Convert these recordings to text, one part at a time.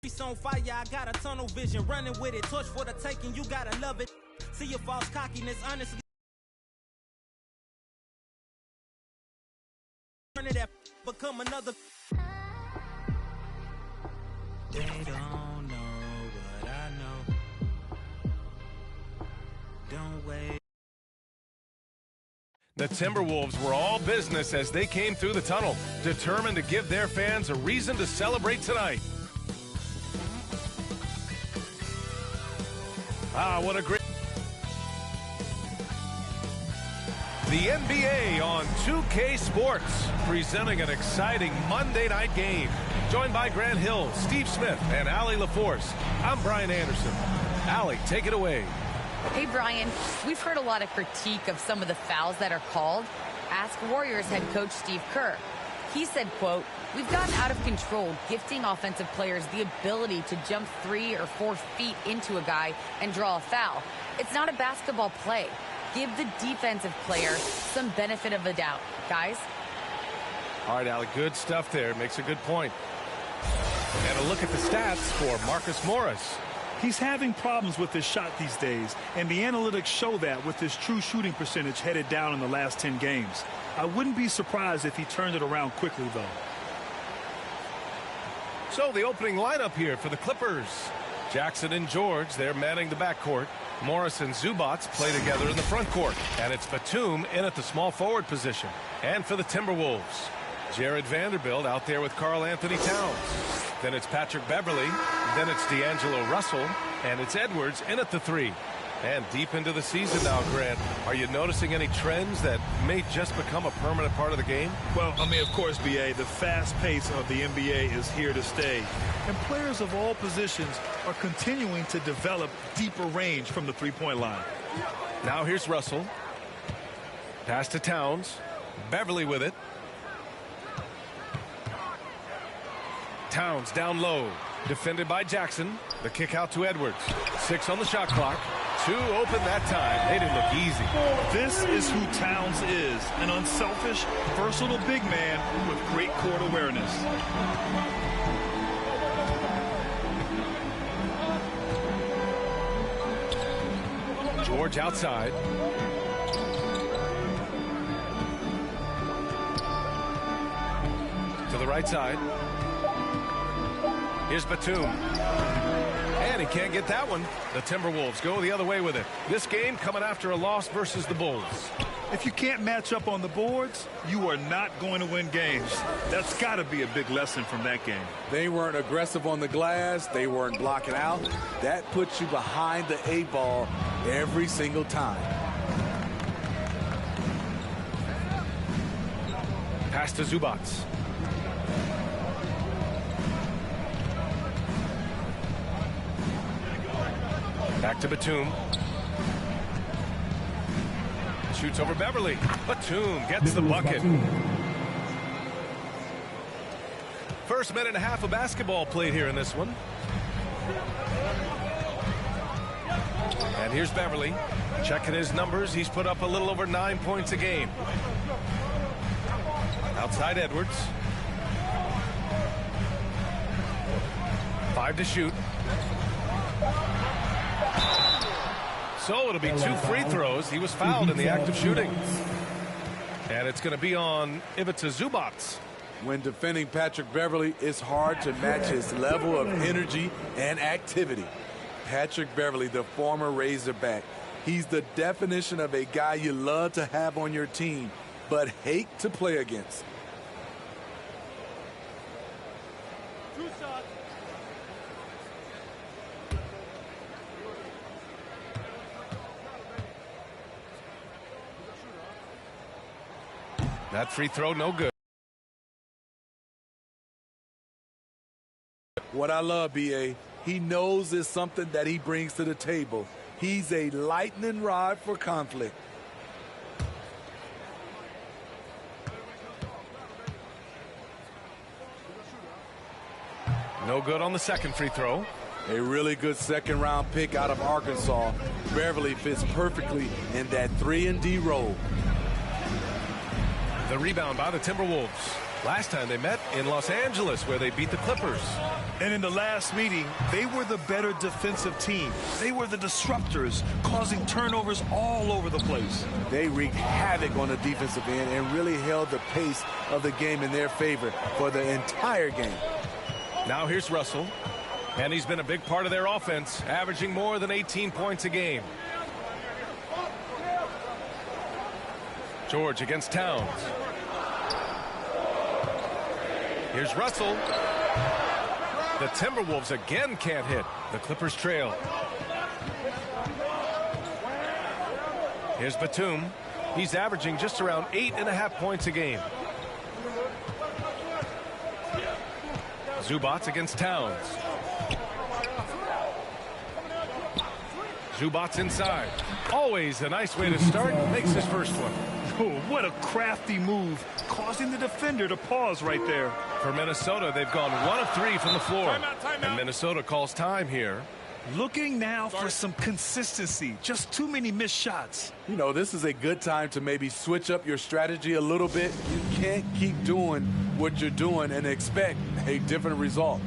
On fire, I got a tunnel vision, running with it, torch for the taking, you gotta love it. See your false cockiness, honestly. Turn it up, become another. They don't know what I know. Don't wait. The Timberwolves were all business as they came through the tunnel, determined to give their fans a reason to celebrate tonight. What a great... The NBA on 2K Sports, presenting an exciting Monday night game. Joined by Grant Hill, Steve Smith, and Allie LaForce. I'm Brian Anderson. Allie, take it away. Hey, Brian. We've heard a lot of critique of some of the fouls that are called. Ask Warriors head coach Steve Kerr. He said, quote, "We've gotten out of control, gifting offensive players the ability to jump 3 or 4 feet into a guy and draw a foul. It's not a basketball play. Give the defensive player some benefit of the doubt, guys." All right, Allie, good stuff there. Makes a good point. And a look at the stats for Marcus Morris. He's having problems with his shot these days, and the analytics show that with his true shooting percentage headed down in the last 10 games. I wouldn't be surprised if he turned it around quickly, though. So the opening lineup here for the Clippers. Jackson and George, they're manning the backcourt. Morris and Zubats play together in the front court. And it's Batum in at the small forward position. And for the Timberwolves, Jared Vanderbilt out there with Karl Anthony Towns. Then it's Patrick Beverley. Then it's D'Angelo Russell. And it's Edwards in at the 3. And deep into the season now, Grant, are you noticing any trends that may just become a permanent part of the game? Well, I mean, of course, B.A., the fast pace of the NBA is here to stay. And players of all positions are continuing to develop deeper range from the three-point line. Now here's Russell. Pass to Towns. Beverley with it. Towns down low. Defended by Jackson. The kick out to Edwards. 6 on the shot clock. 2 open that time. They didn't look easy. This is who Towns is, an unselfish, versatile big man with great court awareness. George outside. To the right side. Here's Batum. And he can't get that one. The Timberwolves go the other way with it. This game coming after a loss versus the Bulls. If you can't match up on the boards, you are not going to win games. That's got to be a big lesson from that game. They weren't aggressive on the glass. They weren't blocking out. That puts you behind the 8 ball every single time. Pass to Zubats. Back to Batum. Shoots over Beverley. Batum gets the bucket. First minute and a half of basketball played here in this one. And here's Beverley. Checking his numbers. He's put up a little over 9 points a game. Outside Edwards. 5 to shoot. So it'll be 2 free throws. He was fouled in the act of shooting. And it's going to be on Ivica Zubats. When defending Patrick Beverley, it's hard to match his level of energy and activity. Patrick Beverley, the former Razorback, he's the definition of a guy you love to have on your team, but hate to play against. That free throw, no good. What I love, B.A., he knows it's something that he brings to the table. He's a lightning rod for conflict. No good on the second free throw. A really good second-round pick out of Arkansas. Beverley fits perfectly in that 3-and-D role. The rebound by the Timberwolves. Last time they met in Los Angeles, where they beat the Clippers. And in the last meeting, they were the better defensive team. They were the disruptors, causing turnovers all over the place. They wreaked havoc on the defensive end and really held the pace of the game in their favor for the entire game. Now here's Russell, and he's been a big part of their offense, averaging more than 18 points a game. George against Towns. Here's Russell. The Timberwolves again can't hit. The Clippers trail. Here's Batum. He's averaging just around 8.5 points a game. Zubats against Towns. Zubats inside. Always a nice way to start. Makes his first one. Oh, what a crafty move, causing the defender to pause right there. For Minnesota, they've gone 1 of 3 from the floor. Timeout. And Minnesota calls time here. Looking now for some consistency. Just too many missed shots. You know, this is a good time to maybe switch up your strategy a little bit. You can't keep doing what you're doing and expect a different result.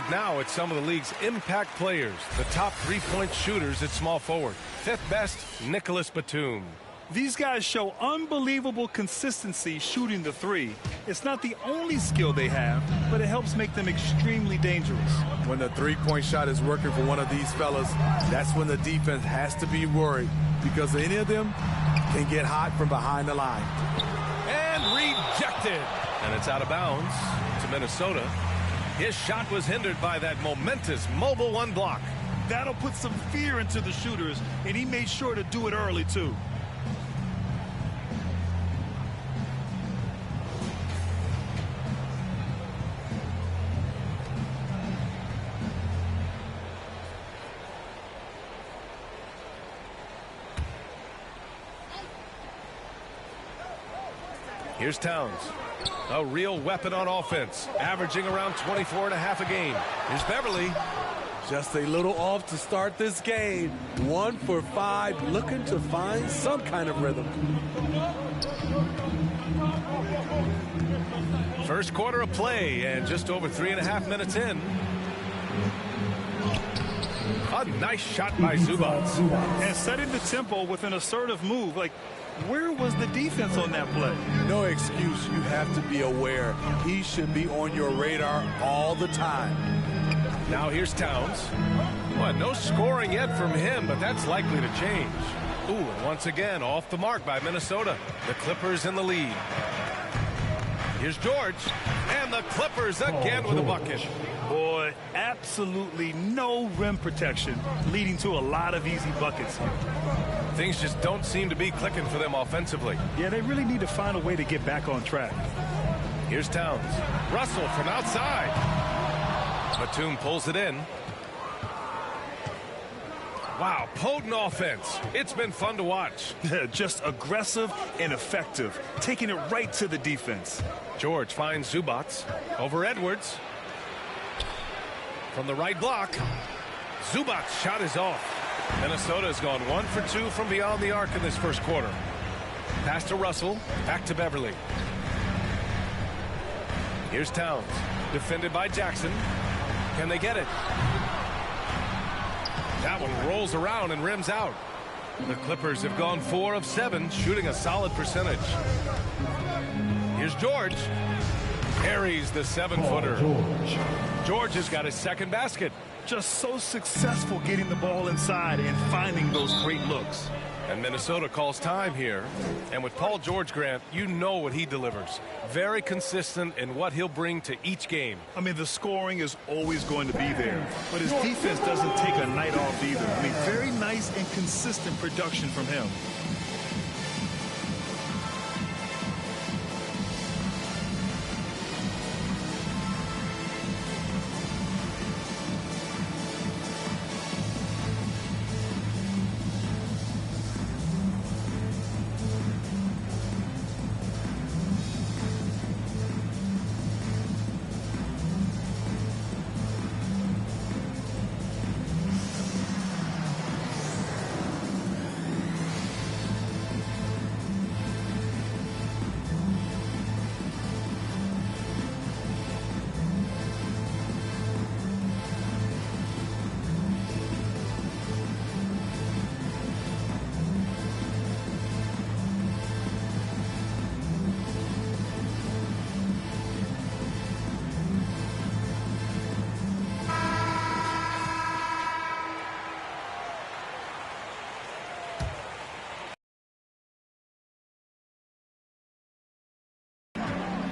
Now it's some of the league's impact players, the top three-point shooters at small forward. 5th best, Nicholas Batum. These guys show unbelievable consistency shooting the three. It's not the only skill they have, but it helps make them extremely dangerous. When the three-point shot is working for one of these fellas, that's when the defense has to be worried, because any of them can get hot from behind the line. And rejected. And it's out of bounds to Minnesota. His shot was hindered by that momentous mobile one block. That'll put some fear into the shooters, and he made sure to do it early, too. Here's Towns. A real weapon on offense, averaging around 24.5 a game. Here's Beverly. Just a little off to start this game. 1 for 5, looking to find some kind of rhythm. First quarter of play, and just over 3.5 minutes in. A nice shot by Zubats. And setting the tempo with an assertive move. Like, where was the defense on that play? No excuse. You have to be aware. He should be on your radar all the time. Now here's Towns. Well, no scoring yet from him, but that's likely to change. Ooh, and once again, off the mark by Minnesota. The Clippers in the lead. Here's George. And the Clippers again with a bucket. Boy, absolutely no rim protection, leading to a lot of easy buckets here. Things just don't seem to be clicking for them offensively. Yeah, they really need to find a way to get back on track. Here's Towns. Russell from outside. Batum pulls it in. Wow, potent offense. It's been fun to watch. Just aggressive and effective, taking it right to the defense. George finds Zubats over Edwards. From the right block, Zubats' shot is off. Minnesota has gone 1 for 2 from beyond the arc in this first quarter. Pass to Russell, back to Beverly. Here's Towns, defended by Jackson. Can they get it? That one rolls around and rims out. The Clippers have gone 4 of 7, shooting a solid percentage. Here's George. Carries the 7-footer. George has got his second basket. Just so successful getting the ball inside and finding those great looks. And Minnesota calls time here. And with Paul George, Grant, you know what he delivers. Very consistent in what he'll bring to each game. I mean, the scoring is always going to be there. But his defense doesn't take a night off either. I mean, very nice and consistent production from him.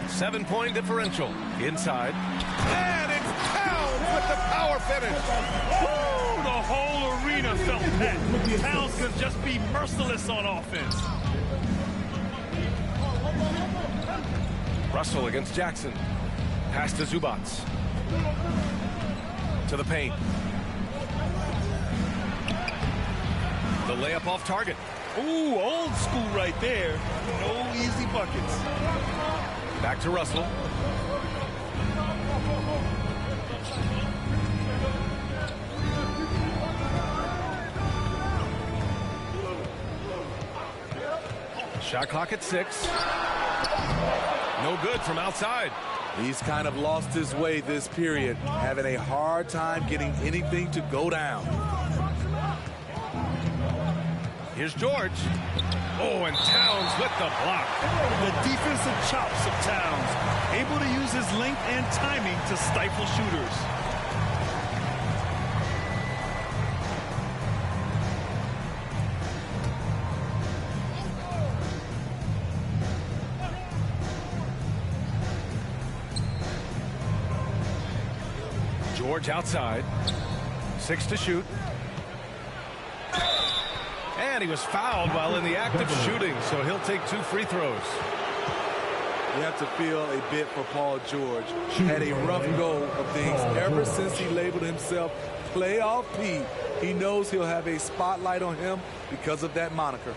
Seven-point differential. Inside. And it's Towns with the power finish. Woo! The whole arena felt that. Towns can just be merciless on offense. Russell against Jackson. Pass to Zubats. To the paint. The layup off target. Ooh, old school right there. No easy buckets. Back to Russell. Shot clock at 6. No good from outside. He's kind of lost his way this period, having a hard time getting anything to go down. Here's George. Oh, and Towns with the block. The defensive chops of Towns, able to use his length and timing to stifle shooters. George outside. 6 to shoot. And he was fouled while in the act of shooting, so he'll take 2 free throws. You have to feel a bit for Paul George. Had a rough go of things ever since he labeled himself Playoff Pete. He knows he'll have a spotlight on him because of that moniker.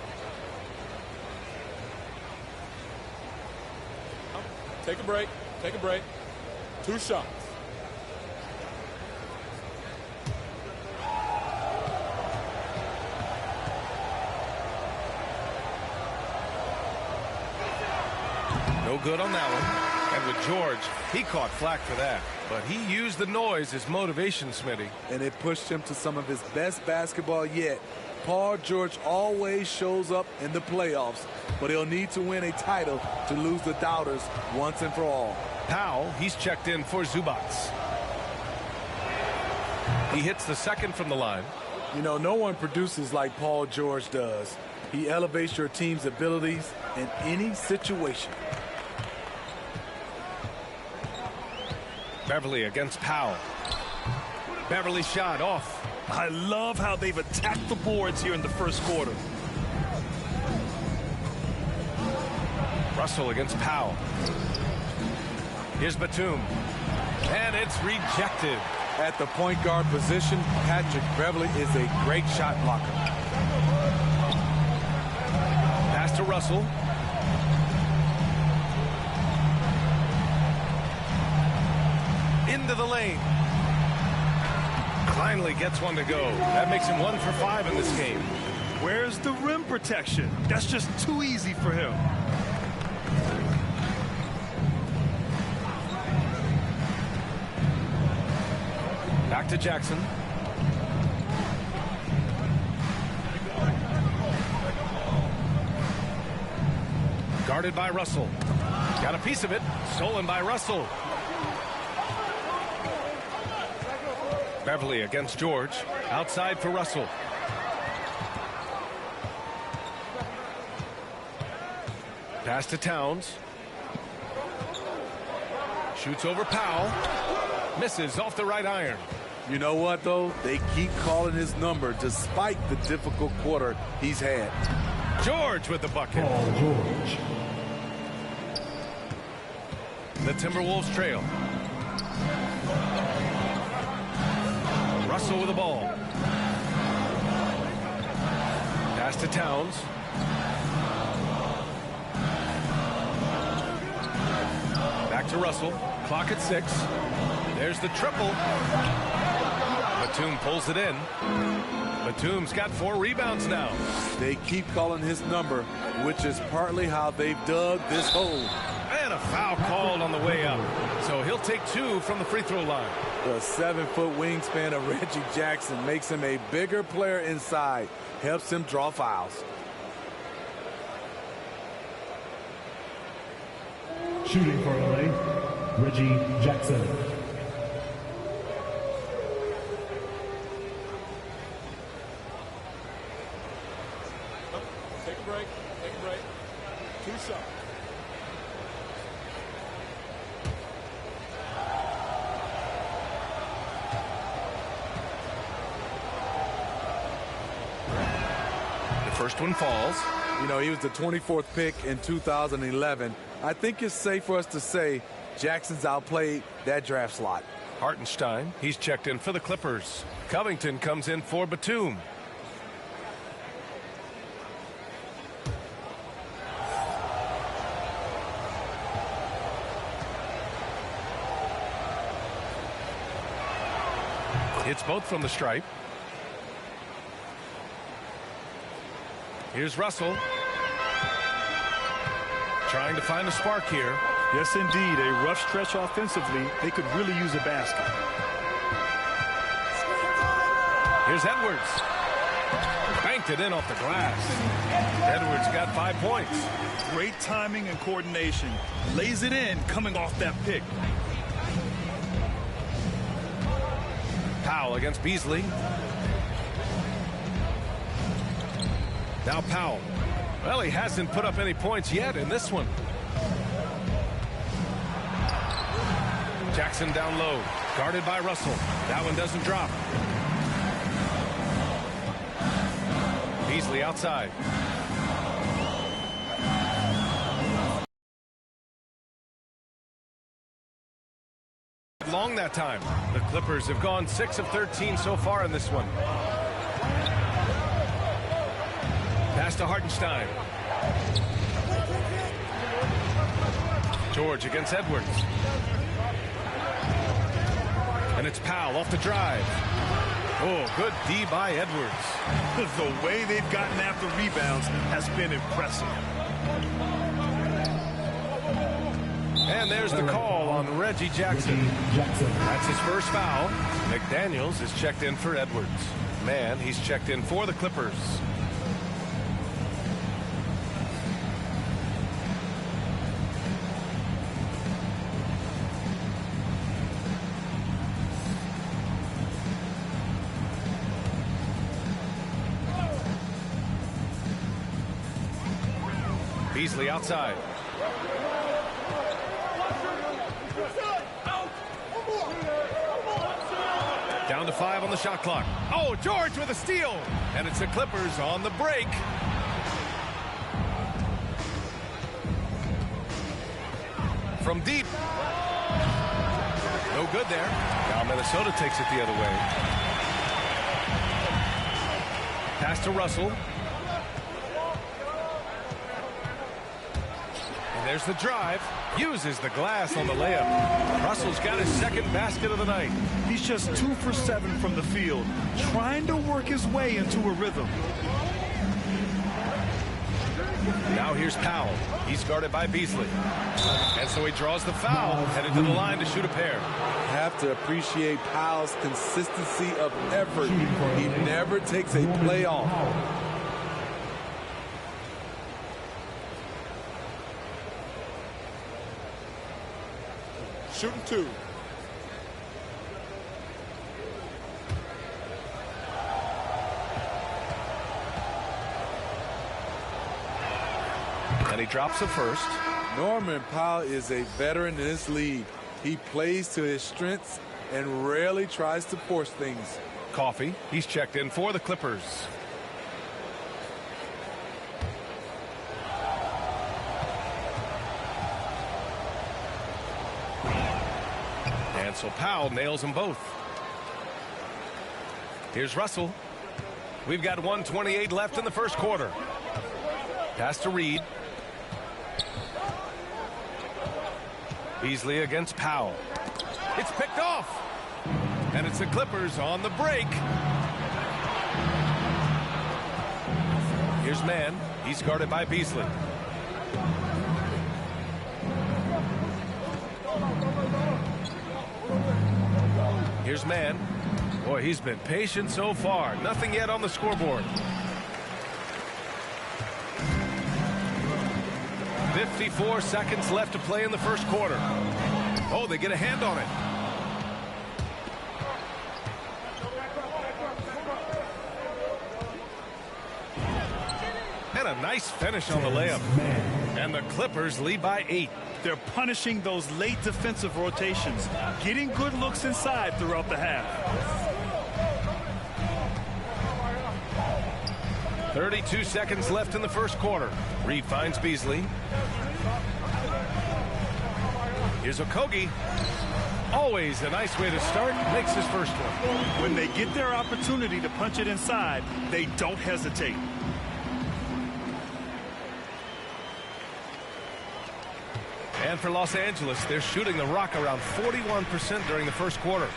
Take a break. Take a break. 2 shots. No good on that one. And with George, he caught flack for that. But he used the noise as motivation, Smitty. And it pushed him to some of his best basketball yet. Paul George always shows up in the playoffs, but he'll need to win a title to lose the doubters once and for all. Powell, he's checked in for Zubats. He hits the second from the line. You know, no one produces like Paul George does. He elevates your team's abilities in any situation. Beverly against Powell. Beverly shot off. I love how they've attacked the boards here in the first quarter. Russell against Powell. Here's Batum. And it's rejected. At the point guard position, Patrick Beverly is a great shot blocker. Pass to Russell. Into the lane. Finally gets one to go. That makes him 1 for 5 in this game. Where's the rim protection? That's just too easy for him. Back to Jackson. Guarded by Russell. Got a piece of it. Stolen by Russell. Beverly against George. Outside for Russell. Pass to Towns. Shoots over Powell. Misses off the right iron. You know what, though? They keep calling his number despite the difficult quarter he's had. George with the bucket. George. The Timberwolves trail. Russell with the ball. Pass to Towns. Back to Russell. Clock at 6. There's the triple. Batum pulls it in. Batum's got 4 rebounds now. They keep calling his number, which is partly how they've dug this hole. And a foul called on the way up. So he'll take 2 from the free throw line. The 7-foot wingspan of Reggie Jackson makes him a bigger player inside, helps him draw fouls. Shooting for LA, Reggie Jackson. Take a break. Take a break. 2 shots. The first one falls. You know, he was the 24th pick in 2011. I think it's safe for us to say Jackson's outplayed that draft slot. Hartenstein, he's checked in for the Clippers. Covington comes in for Batum. It's both from the stripe. Here's Russell. Trying to find a spark here. Yes, indeed. A rough stretch offensively. They could really use a basket. Here's Edwards. Banked it in off the glass. Edwards got 5 points. Great timing and coordination. Lays it in coming off that pick. Powell against Beasley. Now Powell. Well, he hasn't put up any points yet in this one. Jackson down low. Guarded by Russell. That one doesn't drop. Beasley outside. Long that time. The Clippers have gone 6 of 13 so far in this one. Pass to Hartenstein. George against Edwards. And it's Powell off the drive. Oh, good D by Edwards. The way they've gotten after rebounds has been impressive. And there's the call on Reggie Jackson. That's his first foul. McDaniels is checked in for Edwards. Man, he's checked in for the Clippers. Beasley outside. Down to 5 on the shot clock. Oh, George with a steal. And it's the Clippers on the break. From deep. No good there. Now Minnesota takes it the other way. Pass to Russell. And there's the drive. Uses the glass on the layup. Russell's got his second basket of the night. He's just 2 for 7 from the field, trying to work his way into a rhythm. Now here's Powell. He's guarded by Beasley. And so he draws the foul, headed to the line to shoot a pair. Have to appreciate Powell's consistency of effort. He never takes a play off. Shooting 2. And he drops it first. Norman Powell is a veteran in this league. He plays to his strengths and rarely tries to force things. Coffee, he's checked in for the Clippers. And so Powell nails them both. Here's Russell. We've got 1:28 left in the first quarter. Pass to Reed. Beasley against Powell. It's picked off. And it's the Clippers on the break. Here's Mann. He's guarded by Beasley. Here's Mann. Boy, he's been patient so far. Nothing yet on the scoreboard. 54 seconds left to play in the first quarter. Oh, they get a hand on it. And a nice finish on the layup. And the Clippers lead by 8. They're punishing those late defensive rotations, getting good looks inside throughout the half. 32 seconds left in the first quarter. Reed finds Beasley. Here's Okogie. Always a nice way to start. Makes his first one. When they get their opportunity to punch it inside, they don't hesitate. And for Los Angeles, they're shooting the rock around 41% during the first quarter.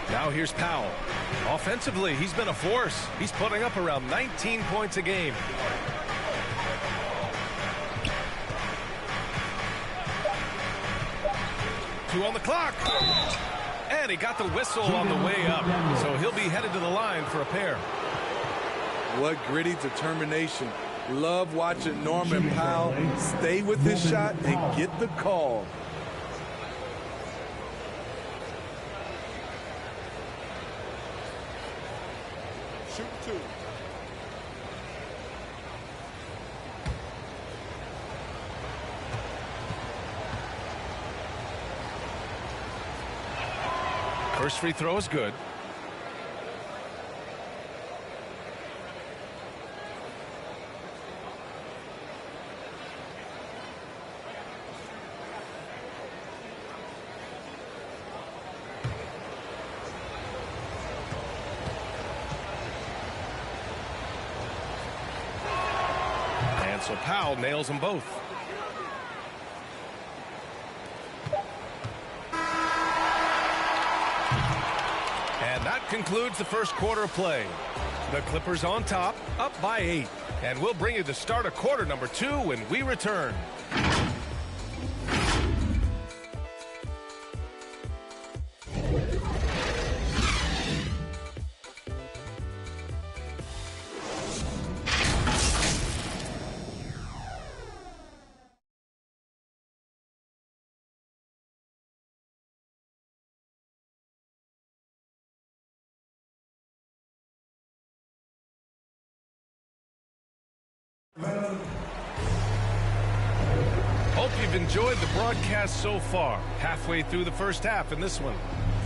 Now here's Powell. Offensively, he's been a force. He's putting up around 19 points a game. Two on the clock. And he got the whistle on the way up. So he'll be headed to the line for a pair. What gritty determination. Love watching Norman Powell stay with his shot and get the call. Shooting 2. First free throw is good. So Powell nails them both. And that concludes the first quarter of play. The Clippers on top, up by 8. And we'll bring you the start of quarter number 2 when we return. Hope you've enjoyed the broadcast so far. Halfway through the first half in this one.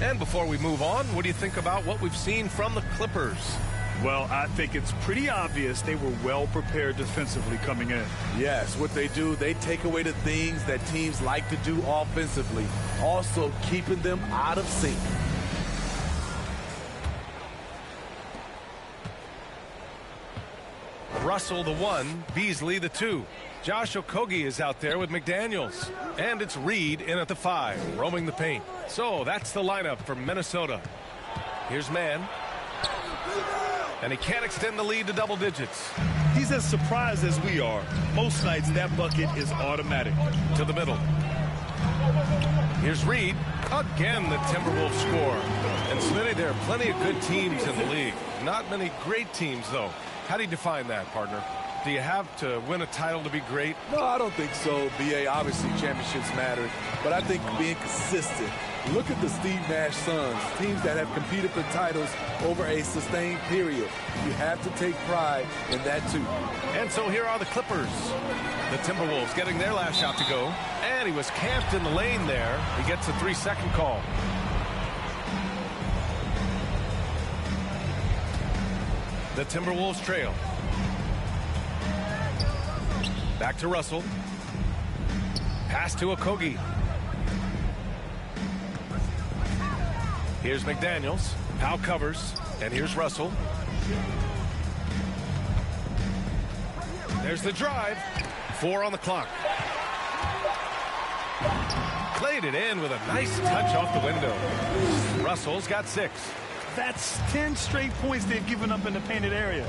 And before we move on, what do you think about what we've seen from the Clippers? Well, I think it's pretty obvious they were well prepared defensively coming in. Yes, what they do, they take away the things that teams like to do offensively, also keeping them out of sync. Russell the 1, Beasley the 2. Josh Okogie is out there with McDaniels. And it's Reed in at the 5, roaming the paint. So that's the lineup for Minnesota. Here's Mann. And he can't extend the lead to double digits. He's as surprised as we are. Most nights that bucket is automatic. To the middle. Here's Reed. Again, the Timberwolves score. And Smitty, there are plenty of good teams in the league. Not many great teams, though. How do you define that, partner? Do you have to win a title to be great? No, I don't think so, B.A. Obviously, championships matter, but I think being consistent. Look at the Steve Nash Suns, teams that have competed for titles over a sustained period. You have to take pride in that, too. And so here are the Clippers. The Timberwolves getting their last shot to go. And he was camped in the lane there. He gets a 3-second call. The Timberwolves trail. Back to Russell. Pass to Okogie. Here's McDaniels. Powell covers. And here's Russell. There's the drive. 4 on the clock. Played it in with a nice touch off the window. Russell's got 6. That's 10 straight points they've given up in the painted area.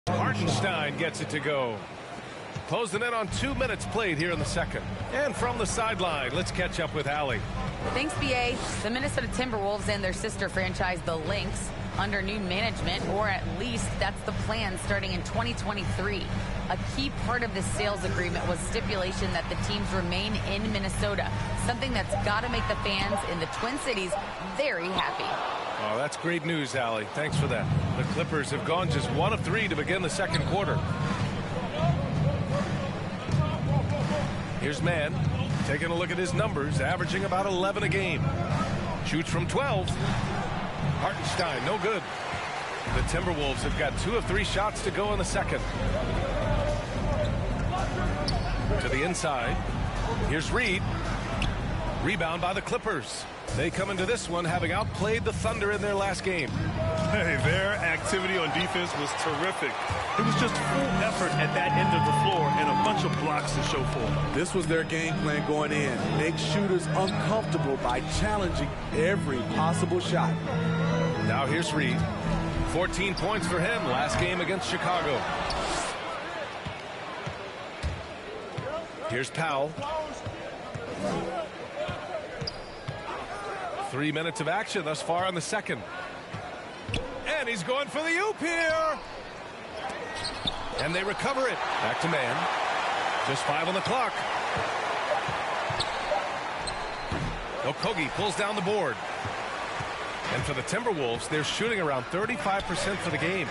Hartenstein gets it to go. Closing in on 2 minutes played here in the second. And from the sideline, let's catch up with Allie. Thanks, BA. The Minnesota Timberwolves and their sister franchise, the Lynx, under new management, or at least that's the plan starting in 2023. A key part of this sales agreement was stipulation that the teams remain in Minnesota, something that's got to make the fans in the Twin Cities very happy. Oh, that's great news, Allie. Thanks for that. The Clippers have gone just 1 of 3 to begin the second quarter. Here's Mann, taking a look at his numbers, averaging about 11 a game. Shoots from 12. Hartenstein, no good. The Timberwolves have got 2 of 3 shots to go in the second. To the inside. Here's Reed. Rebound by the Clippers. They come into this one having outplayed the Thunder in their last game. Hey, their activity on defense was terrific. It was just full effort at that end of the floor and a bunch of blocks to show for it. This was their game plan going in. Make shooters uncomfortable by challenging every possible shot. Now here's Reed. 14 points for him last game against Chicago. Here's Powell. 3 minutes of action thus far in the second. And he's going for the oop here. And they recover it. Back to Mann. Just 5 on the clock. Okogie pulls down the board. And for the Timberwolves, they're shooting around 35% for the game.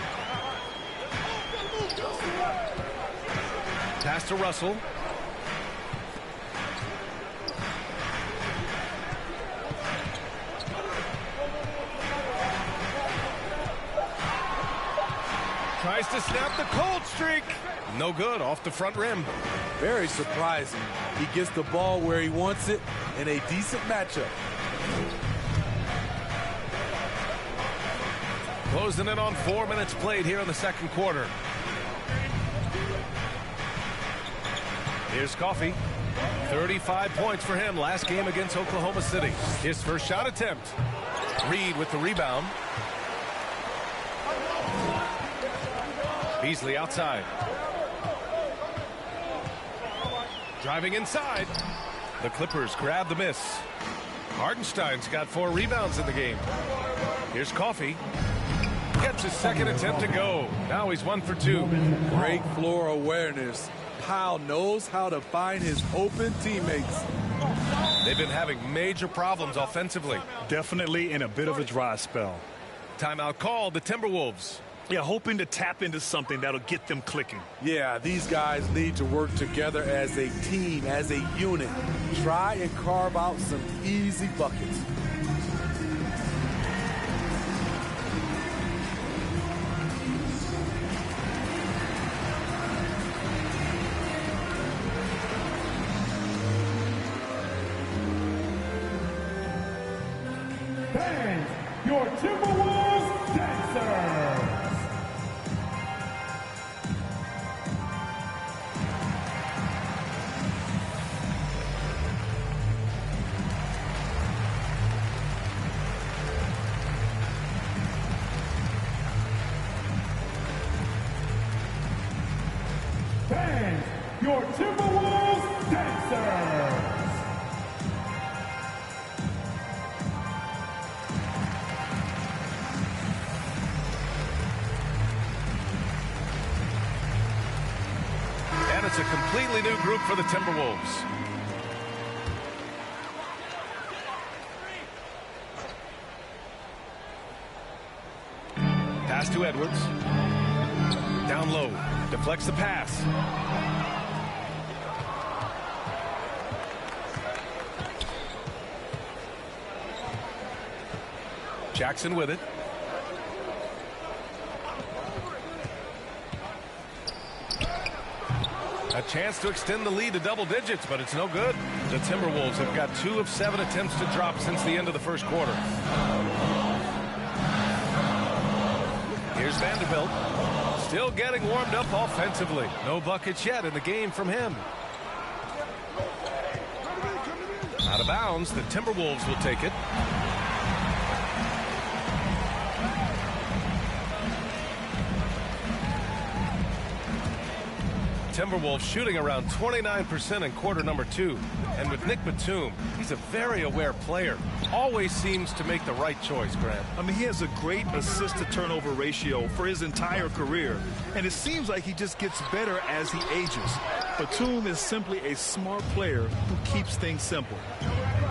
Pass to Russell. Tries to snap the cold streak. No good, off the front rim. Very surprising. He gets the ball where he wants it in a decent matchup. Closing in on 4 minutes played here in the second quarter. Here's Coffey. 35 points for him last game against Oklahoma City. His first shot attempt. Reed with the rebound. Beasley outside. Driving inside. The Clippers grab the miss. Hartenstein's got 4 rebounds in the game. Here's Coffey. Gets his second attempt to go. Now he's 1 for 2. Great floor awareness. Powell knows how to find his open teammates. They've been having major problems offensively. Definitely in a bit of a dry spell. Timeout called, the Timberwolves. Yeah, hoping to tap into something that'll get them clicking. Yeah, these guys need to work together as a team, as a unit. Try and carve out some easy buckets. Fans, your Timberwolves dancers. Fans, your Timberwolves dancers. out for the Timberwolves. Pass to Edwards. Down low. Deflects the pass. Jackson with it. A chance to extend the lead to double digits, but it's no good. The Timberwolves have got 2 of 7 attempts to drop since the end of the first quarter. Here's Vanderbilt. Still getting warmed up offensively. No buckets yet in the game from him. Out of bounds, the Timberwolves will take it. Timberwolves shooting around 29% in quarter number 2. And with Nick Batum, he's a very aware player. Always seems to make the right choice, Grant. I mean, he has a great assist-to-turnover ratio for his entire career. And it seems like he just gets better as he ages. Batum is simply a smart player who keeps things simple.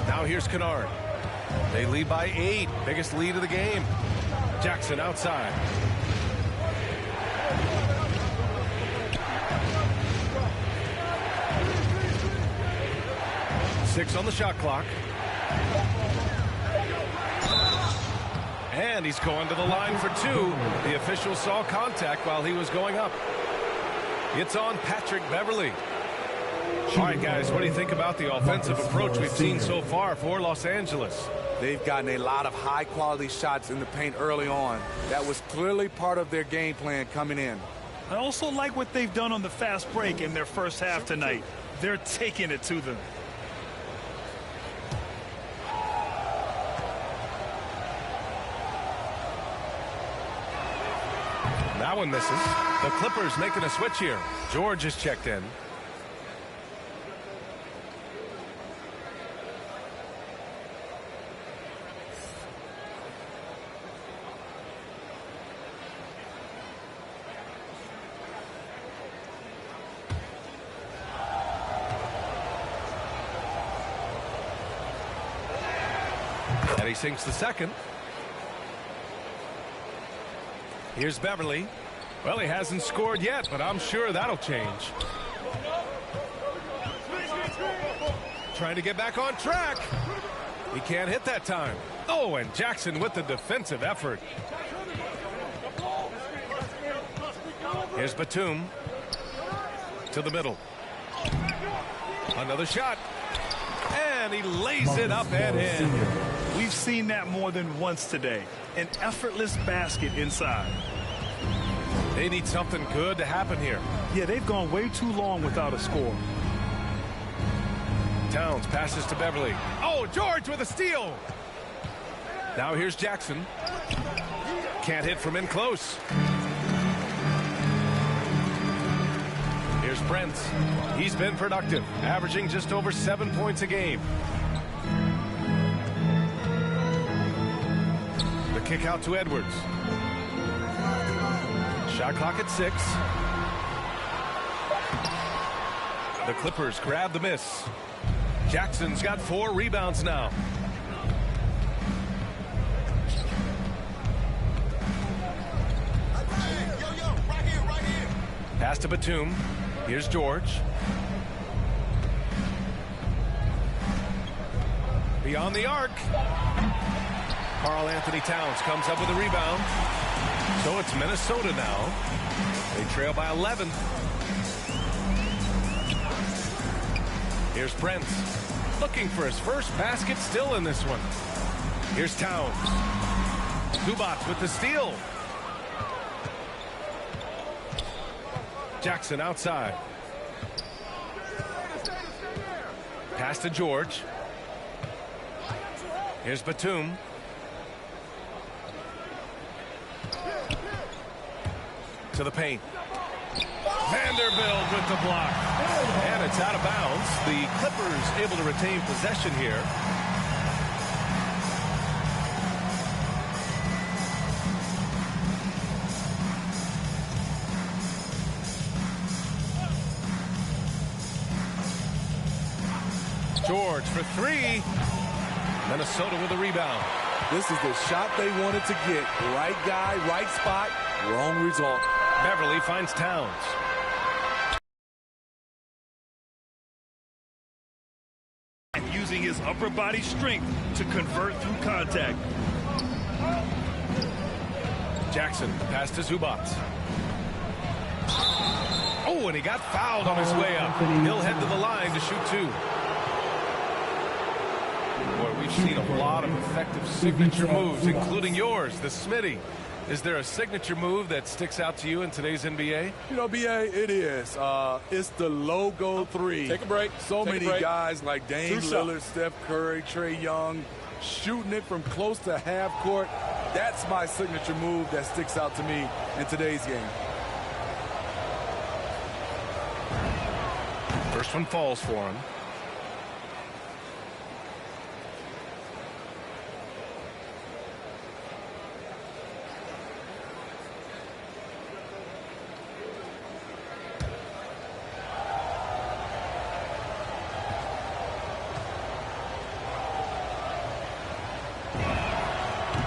Now here's Kennard. They lead by 8. Biggest lead of the game. Jackson outside. Six on the shot clock. And he's going to the line for 2. The official saw contact while he was going up. It's on Patrick Beverley. All right, guys, what do you think about the offensive approach we've seen so far for Los Angeles? They've gotten a lot of high-quality shots in the paint early on. That was clearly part of their game plan coming in. I also like what they've done on the fast break in their first half tonight. They're taking it to them. That one misses. The Clippers making a switch here. George is checked in. And he sinks the second. Here's Beverly. Well, he hasn't scored yet, but I'm sure that'll change. Trying to get back on track. He can't hit that time. Oh, and Jackson with the defensive effort. Here's Batum. To the middle. Another shot. And he lays it up and in. We've seen that more than once today. An effortless basket inside. They need something good to happen here. Yeah, they've gone way too long without a score. Towns passes to Beverly. Oh, George with a steal. Now here's Jackson. Can't hit from in close. Here's Brent. He's been productive, averaging just over 7 points a game. The kick out to Edwards. Shot clock at 6. The Clippers grab the miss. Jackson's got 4 rebounds now. Pass to Batum. Here's George. Beyond the arc. Karl Anthony Towns comes up with a rebound. So it's Minnesota now. They trail by 11. Here's Brent. Looking for his first basket still in this one. Here's Towns. Zubac with the steal. Jackson outside. Pass to George. Here's Batum. To the paint. Vanderbilt with the block. And it's out of bounds. The Clippers able to retain possession here. George for three. Minnesota with a rebound. This is the shot they wanted to get. Right guy, right spot, wrong result. Beverly finds Towns. Using his upper body strength to convert through contact. Jackson pass to Zubac. Oh, and he got fouled on his way up. He'll head to the line to shoot two. Boy, we've seen a lot of effective signature moves, including yours, the Smitty. Is there a signature move that sticks out to you in today's NBA? You know, BA, it is. It's the logo three. Take a break. So many guys like Dame Lillard, shots. Steph Curry, Trae Young, shooting it from close to half court. That's my signature move that sticks out to me in today's game. First one falls for him.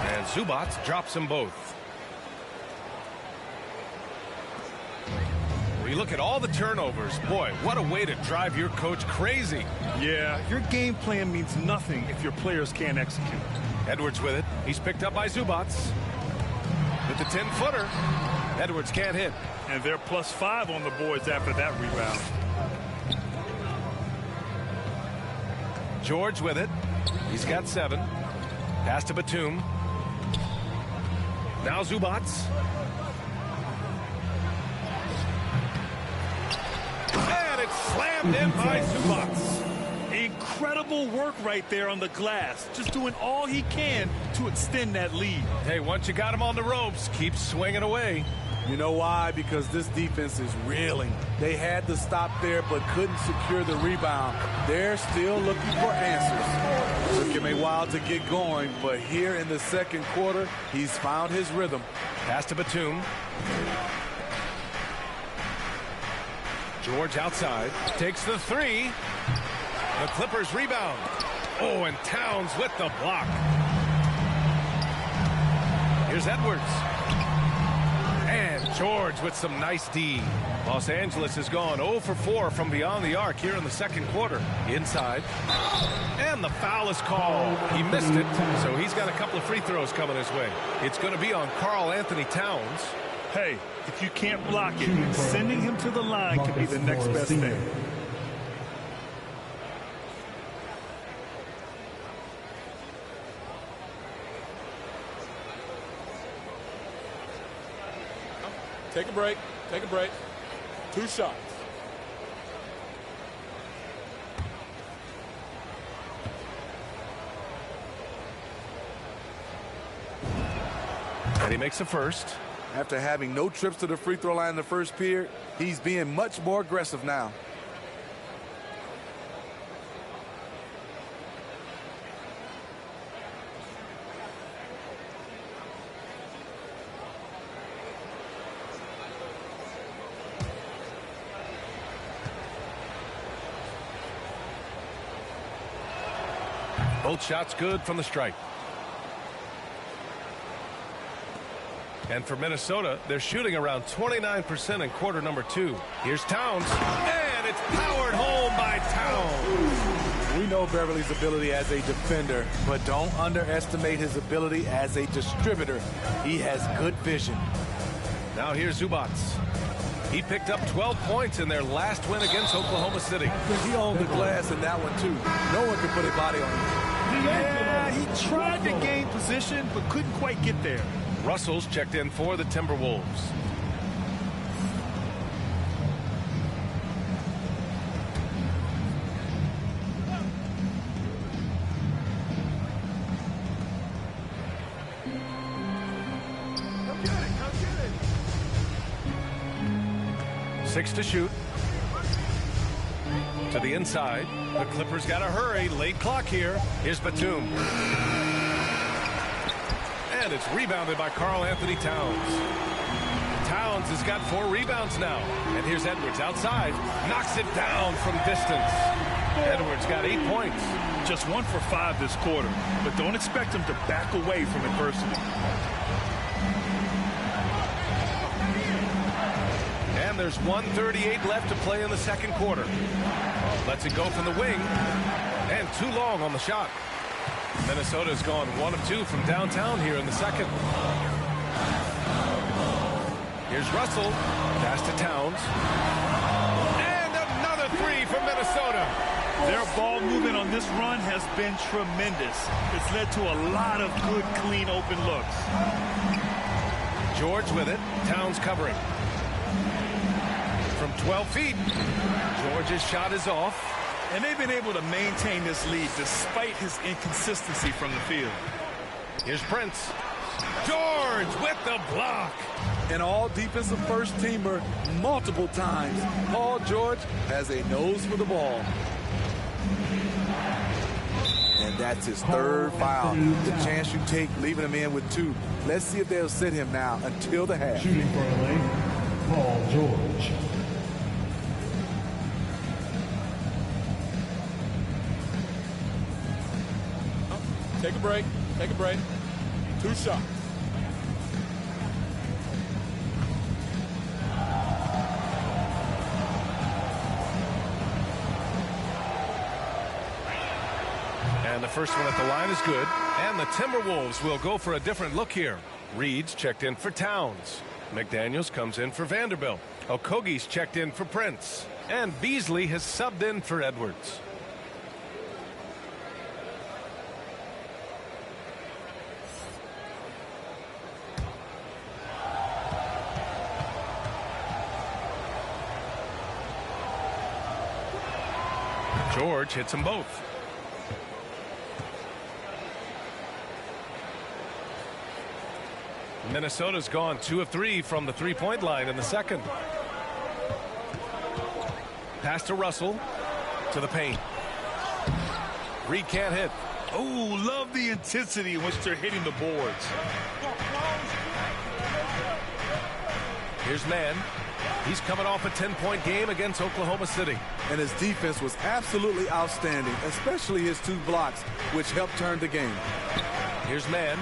And Zubac drops them both. You look at all the turnovers. Boy, what a way to drive your coach crazy. Yeah, your game plan means nothing if your players can't execute. Edwards with it. He's picked up by Zubac. With the 10-footer. Edwards can't hit. And they're +5 on the boards after that rebound. George with it. He's got 7. Pass to Batum. Now Zubac. And it's slammed in by Zubac. Incredible work right there on the glass. Just doing all he can to extend that lead. Hey, once you got him on the ropes, keep swinging away. You know why? Because this defense is reeling. They had to stop there but couldn't secure the rebound. They're still looking for answers. Took him a while to get going, but here in the second quarter, he's found his rhythm. Pass to Batum. George outside. Takes the 3. The Clippers rebound. Oh, and Towns with the block. Here's Edwards. And George with some nice D. Los Angeles has gone 0 for 4 from beyond the arc here in the second quarter. Inside. And the foul is called. He missed it, so he's got a couple of free throws coming his way. It's going to be on Karl Anthony Towns. Hey, if you can't block it, sending him to the line could be the next best thing. Take a break. Take a break. 2 shots. And he makes a first. After having no trips to the free throw line in the first period, he's being much more aggressive now. Both shots good from the stripe. And for Minnesota, they're shooting around 29% in quarter number 2. Here's Towns. And it's powered home by Towns. We know Beverly's ability as a defender, but don't underestimate his ability as a distributor. He has good vision. Now here's Zubac. He picked up 12 points in their last win against Oklahoma City. He owned the glass in that one, too. No one can put a body on him. Yeah, he tried to gain position, but couldn't quite get there. Russell's checked in for the Timberwolves. Come get it. 6 to shoot. To the inside. The Clippers got to hurry. Late clock here. Here's Batum. And it's rebounded by Karl Anthony Towns. Towns has got 4 rebounds now. And here's Edwards outside. Knocks it down from distance. Edwards got 8 points. Just 1 for 5 this quarter, but don't expect him to back away from adversity. And there's 1:38 left to play in the second quarter. Lets it go from the wing, and too long on the shot. Minnesota's gone 1 of 2 from downtown here in the second. Here's Russell, pass to Towns. And another 3 for Minnesota. Their ball movement on this run has been tremendous. It's led to a lot of good, clean, open looks. George with it, Towns covering. From 12 feet, George's shot is off. And they've been able to maintain this lead despite his inconsistency from the field. Here's Prince. George with the block. An all-defensive first-teamer multiple times. Paul George has a nose for the ball. And that's his third foul. The chance you take leaving him in with 2. Let's see if they'll sit him now until the half. Shooting for LA, Paul George. Take a break. Take a break. 2 shots. And the first one at the line is good. And the Timberwolves will go for a different look here. Reed's checked in for Towns. McDaniels comes in for Vanderbilt. Okogie's checked in for Prince. And Beasley has subbed in for Edwards. George hits them both. Minnesota's gone 2 of 3 from the three-point line in the second. Pass to Russell to the paint. Reed can't hit. Oh, love the intensity in which they're hitting the boards. Here's Mann. He's coming off a 10-point game against Oklahoma City. And his defense was absolutely outstanding, especially his 2 blocks, which helped turn the game. Here's Mann.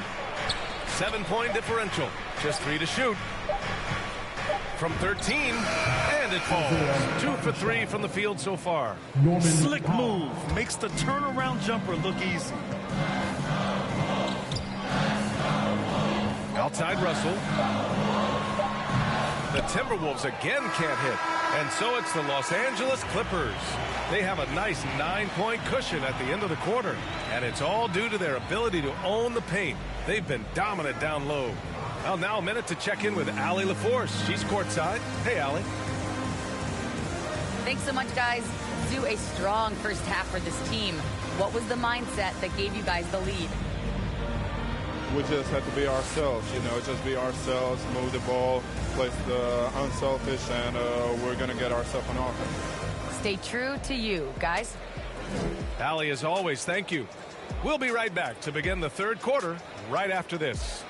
7-point differential. Just 3 to shoot. From 13, and it falls. 2 for 3 from the field so far. Slick move. Makes the turnaround jumper look easy. Outside Russell. The Timberwolves again can't hit. And so it's the Los Angeles Clippers. They have a nice 9-point cushion at the end of the quarter. And it's all due to their ability to own the paint. They've been dominant down low. Well, now a minute to check in with Allie LaForce. She's courtside. Hey, Allie. Thanks so much, guys. Do a strong first half for this team. What was the mindset that gave you guys the lead? We just have to be ourselves, just be ourselves, move the ball, play the unselfish, and we're going to get ourselves an offense. Stay true to you, guys. Allie, as always, thank you. We'll be right back to begin the third quarter right after this.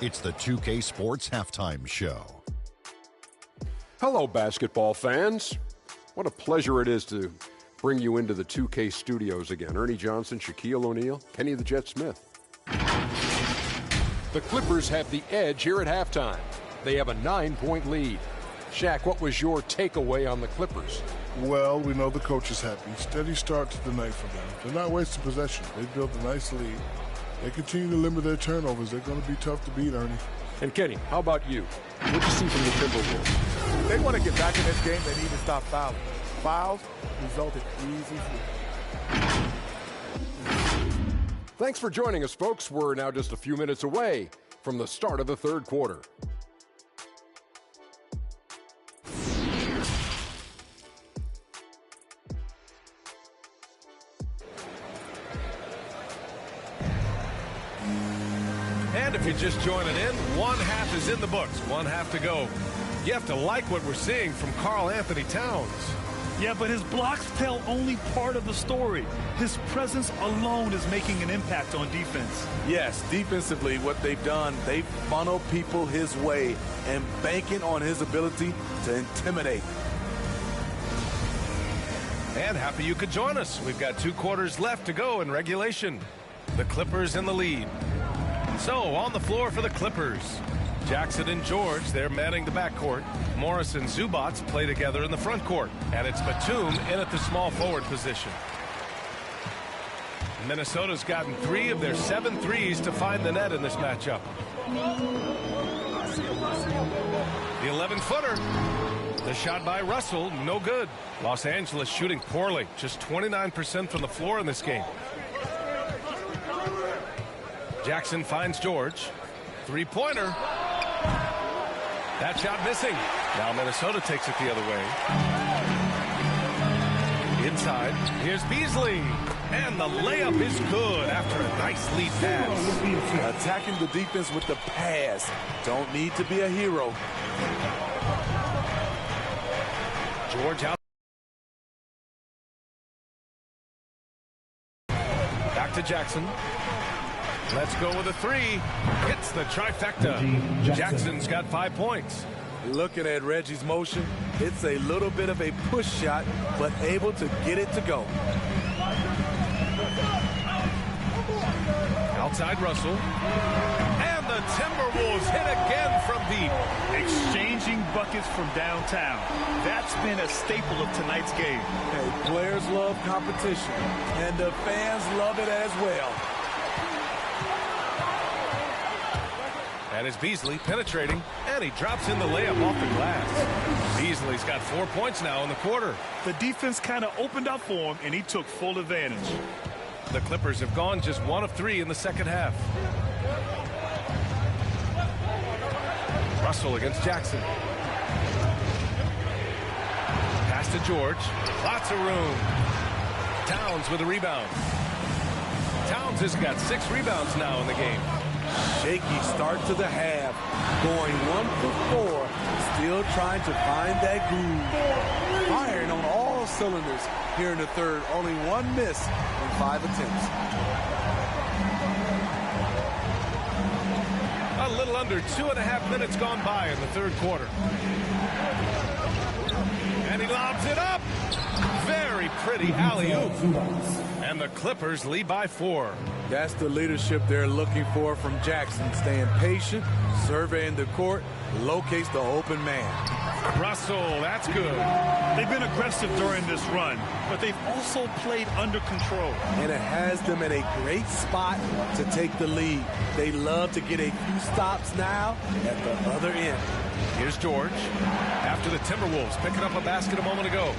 It's the 2K Sports Halftime Show. Hello, basketball fans. What a pleasure it is to bring you into the 2K studios again. Ernie Johnson, Shaquille O'Neal, Kenny the Jet Smith. The Clippers have the edge here at halftime. They have a 9-point lead. Shaq, what was your takeaway on the Clippers? Well, we know the coach is happy. Steady start to the night for them. They're not wasting possession. They built a nice lead. They continue to limit their turnovers. They're going to be tough to beat, Ernie. And Kenny, how about you? What did you see from the Timberwolves? They want to get back in this game. They need to stop fouling. Fouls result in easy free. Thanks for joining us, folks. We're now just a few minutes away from the start of the third quarter. And if you're just joining in, one half is in the books, one half to go. You have to like what we're seeing from Karl Anthony Towns. Yeah, but his blocks tell only part of the story. His presence alone is making an impact on defense. Yes, defensively, what they've done, they've funneled people his way and banking on his ability to intimidate. And happy you could join us. We've got 2 quarters left to go in regulation. The Clippers in the lead. So on the floor for the Clippers, Jackson and George, they're manning the backcourt. Morris and Zubats play together in the front court. And it's Batum in at the small forward position. Minnesota's gotten 3 of their 7 threes to find the net in this matchup. The 11-footer. The shot by Russell, no good. Los Angeles shooting poorly, just 29% from the floor in this game. Jackson finds George. 3-pointer. That shot missing. Now Minnesota takes it the other way. Inside, here's Beasley. And the layup is good after a nice lead pass. Attacking the defense with the pass. Don't need to be a hero. George out. Back to Jackson. Let's go with a 3. Hits the trifecta. Jackson's got 5 points. Looking at Reggie's motion, it's a little bit of a push shot, but able to get it to go. Outside Russell. And the Timberwolves hit again from deep. Exchanging buckets from downtown. That's been a staple of tonight's game. Hey, players love competition, and the fans love it as well. And it's Beasley penetrating, and he drops in the layup off the glass. Beasley's got 4 points now in the quarter. The defense kind of opened up for him, and he took full advantage. The Clippers have gone just 1 of 3 in the second half. Russell against Jackson. Pass to George. Lots of room. Towns with a rebound. Towns has got 6 rebounds now in the game. Shaky start to the half. Going 1 for 4. Still trying to find that groove. Firing on all cylinders here in the third. Only 1 miss in 5 attempts. A little under 2.5 minutes gone by in the third quarter. And he lobs it up. Very pretty alley-oop. And the Clippers lead by 4. That's the leadership they're looking for from Jackson. Staying patient, surveying the court, locates the open man. Russell, that's good. They've been aggressive during this run, but they've also played under control. And it has them in a great spot to take the lead. They love to get a few stops now at the other end. Here's George. After the Timberwolves picking up a basket a moment ago.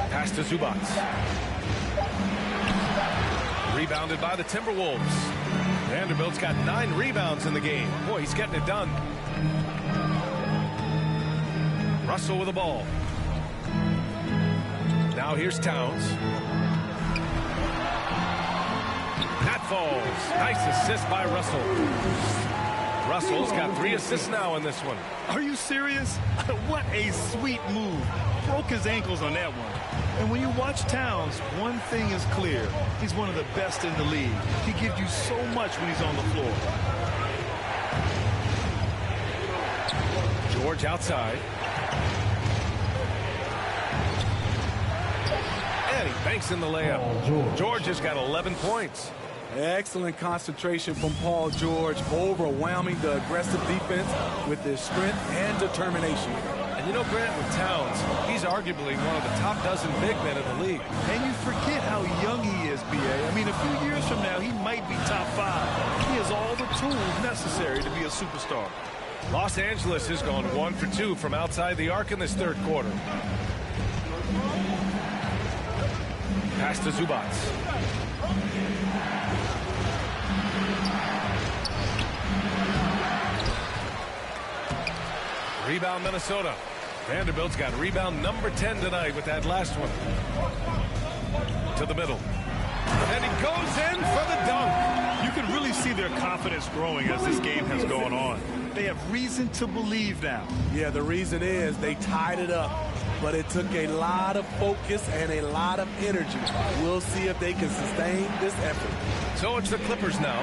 Pass to Zubats. Rebounded by the Timberwolves. Vanderbilt's got 9 rebounds in the game. Boy, he's getting it done. Russell with the ball. Now here's Towns. That falls. Nice assist by Russell. Russell's got 3 assists now in this one. Are you serious? What a sweet move. Broke his ankles on that one. And when you watch Towns, one thing is clear. He's one of the best in the league. He gives you so much when he's on the floor. George outside. And he banks in the layup. George has got 11 points. Excellent concentration from Paul George, overwhelming the aggressive defense with his strength and determination. And you know, Grant, with Towns, he's arguably one of the top dozen big men in the league. And you forget how young he is, B.A. I mean, a few years from now, he might be top 5. He has all the tools necessary to be a superstar. Los Angeles has gone 1 for 2 from outside the arc in this third quarter. Pass to Zubats. Rebound Minnesota. Vanderbilt's got rebound number 10 tonight with that last one. To the middle. And he goes in for the dunk. You can really see their confidence growing as this game has gone on. They have reason to believe now. Yeah, the reason is they tied it up. But it took a lot of focus and a lot of energy. We'll see if they can sustain this effort. So it's the Clippers now.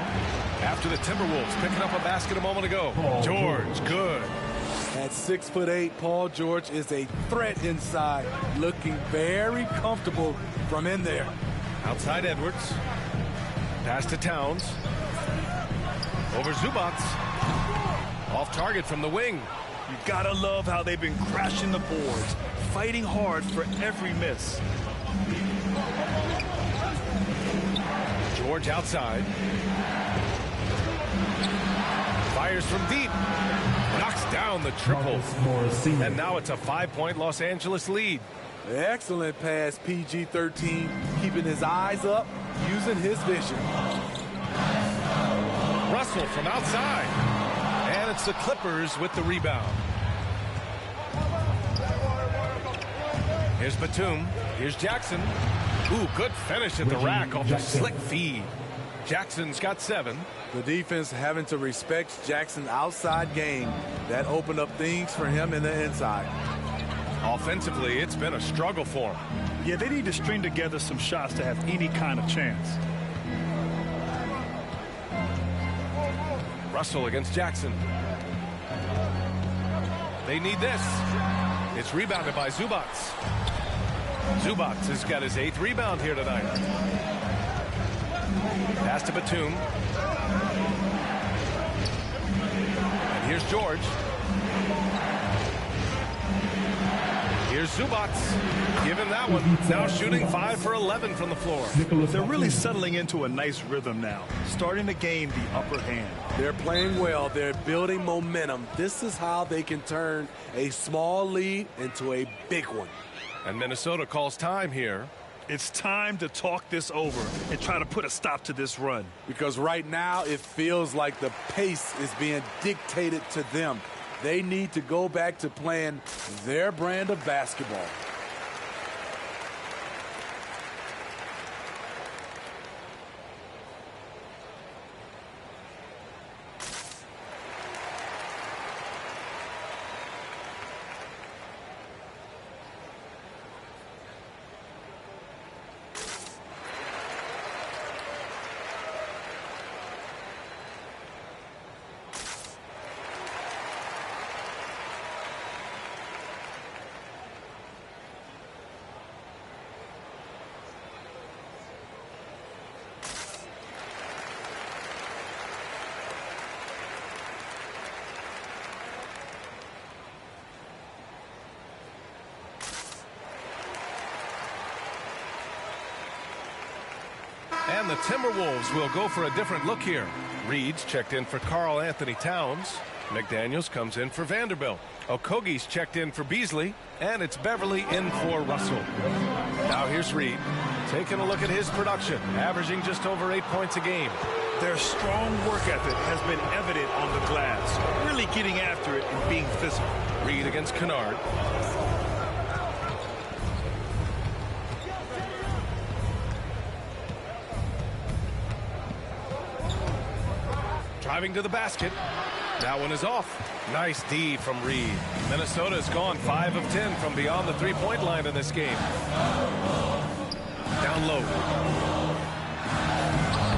After the Timberwolves picking up a basket a moment ago. George, good. At 6'8", Paul George is a threat inside, looking very comfortable from in there. Outside Edwards. Pass to Towns. Over Zubac. Off target from the wing. You gotta love how they've been crashing the boards, fighting hard for every miss. George outside. Fires from deep. Knocks down the triple. And now it's a 5-point Los Angeles lead. Excellent pass, PG-13, keeping his eyes up, using his vision. Russell from outside. And it's the Clippers with the rebound. Here's Batum. Here's Jackson. Ooh, good finish at the rack off the slick feed. Jackson's got 7. The defense having to respect Jackson's outside game. That opened up things for him in the inside. Offensively, it's been a struggle for him. Yeah, they need to string together some shots to have any kind of chance. Russell against Jackson. They need this. It's rebounded by Zubac. Zubac has got his 8th rebound here tonight. Pass to Batum. And here's George. Here's Zubac. Given that one. Now shooting 5 for 11 from the floor. They're really settling into a nice rhythm now. Starting to gain the upper hand. They're playing well. They're building momentum. This is how they can turn a small lead into a big one. And Minnesota calls time here. It's time to talk this over and try to put a stop to this run. Because right now it feels like the pace is being dictated to them. They need to go back to playing their brand of basketball. And the Timberwolves will go for a different look here. Reed's checked in for Karl Anthony Towns. McDaniels comes in for Vanderbilt. Okogie's checked in for Beasley. And it's Beverly in for Russell. Now here's Reed. Taking a look at his production. Averaging just over 8 points a game. Their strong work ethic has been evident on the glass. Really getting after it and being physical. Reed against Kennard. Driving to the basket. That one is off. Nice D from Reed. Minnesota's gone 5 of 10 from beyond the three-point line in this game. Down low.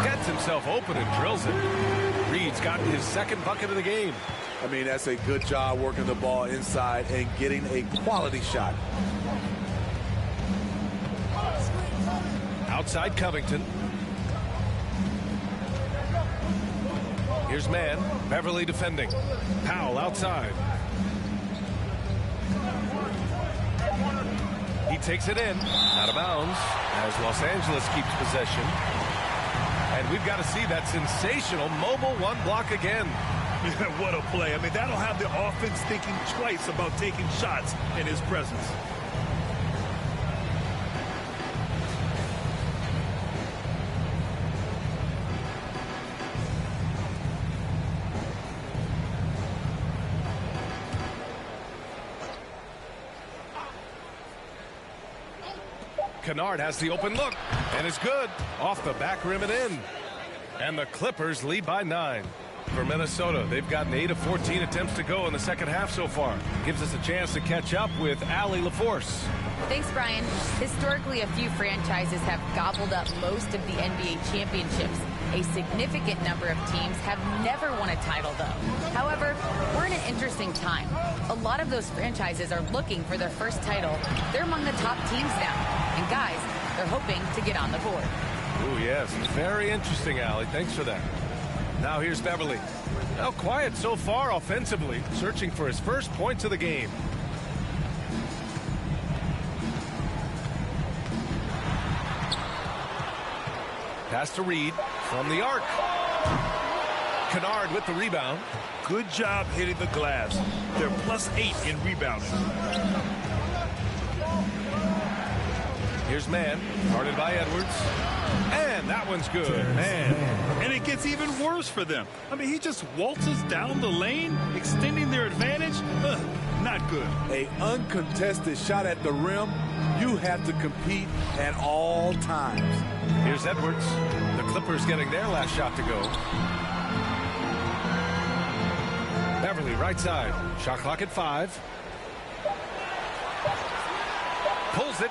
Gets himself open and drills it. Reed's got his 2nd bucket of the game. I mean, that's a good job working the ball inside and getting a quality shot. Outside Covington. Here's man. Beverly defending. Powell outside. He takes it in. Out of bounds as Los Angeles keeps possession. And we've got to see that sensational mobile 1 block again. What a play. I mean, that'll have the offense thinking twice about taking shots in his presence. Kennard has the open look, and is good. Off the back rim and in. And the Clippers lead by 9. For Minnesota, they've gotten 8 of 14 attempts to go in the second half so far. Gives us a chance to catch up with Allie LaForce. Thanks, Brian. Historically, a few franchises have gobbled up most of the NBA championships. A significant number of teams have never won a title, though. However, we're in an interesting time. A lot of those franchises are looking for their first title. They're among the top teams now. And guys, they're hoping to get on the board. Oh, yes. Very interesting, Allie. Thanks for that. Now here's Beverly. Now quiet so far offensively, searching for his first points of the game. Pass to Reed from the arc. Kennard with the rebound. Good job hitting the glass. They're +8 in rebounding. Here's Mann, guarded by Edwards. And that one's good. Man. And it gets even worse for them. I mean, he just waltzes down the lane, extending their advantage. Not good. A uncontested shot at the rim, you have to compete at all times. Here's Edwards. The Clippers getting their last shot to go. Beverly, right side. Shot clock at 5. Pulls it.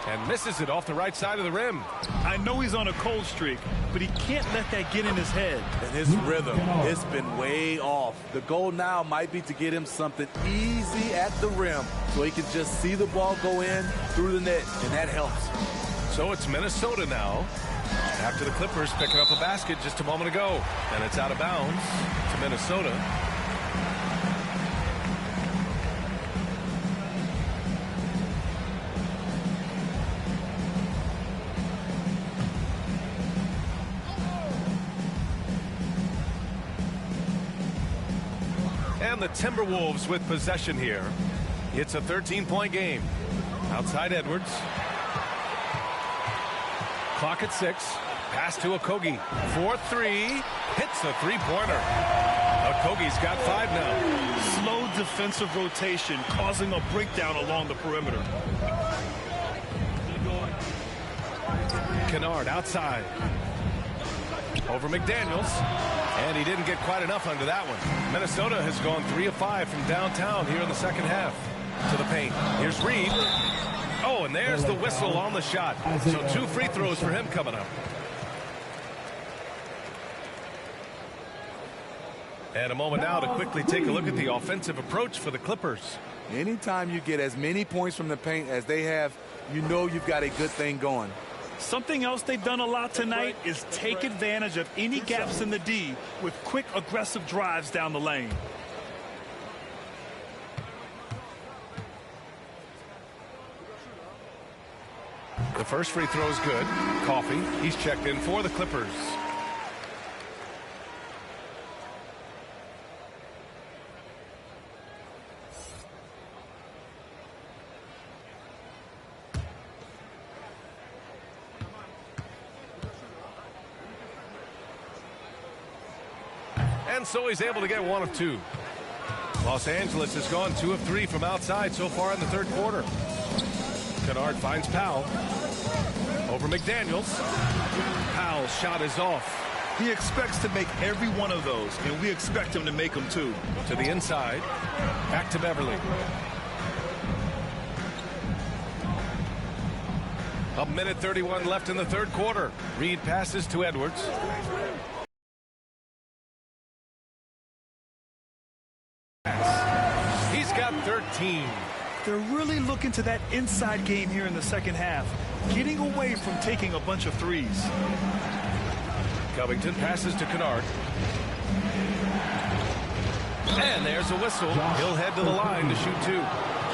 And misses it off the right side of the rim. I know he's on a cold streak, but he can't let that get in his head. And his rhythm, it's been way off. The goal now might be to get him something easy at the rim so he can just see the ball go in through the net, and that helps. So it's Minnesota now, after the Clippers picking up a basket just a moment ago. And it's out of bounds to Minnesota. And the Timberwolves with possession here. It's a 13-point game. Outside Edwards. Clock at 6. Pass to Okogie. 4-3. Hits a three-pointer. Okogie's got 5 now. Slow defensive rotation causing a breakdown along the perimeter. Kennard outside. Over McDaniels. And he didn't get quite enough under that one. Minnesota has gone 3 of 5 from downtown here in the second half. To the paint. Here's Reed. Oh, and there's the whistle on the shot. So 2 free throws for him coming up. And a moment now to quickly take a look at the offensive approach for the Clippers. Anytime you get as many points from the paint as they have, you know you've got a good thing going. Something else they've done a lot tonight is take advantage of any gaps in the D with quick, aggressive drives down the lane. The first free throw is good. Coffey, he's checked in for the Clippers. And so he's able to get 1 of 2. Los Angeles has gone 2 of 3 from outside so far in the third quarter. Kennard finds Powell. Over McDaniels. Powell's shot is off. He expects to make every one of those, and we expect him to make them too. To the inside. Back to Beverly. A minute 31 left in the third quarter. Reed passes to Edwards. He's got 13. They're really looking to that inside game here in the second half, getting away from taking a bunch of threes. Covington passes to Kennard. And there's a whistle. He'll head to the line to shoot 2.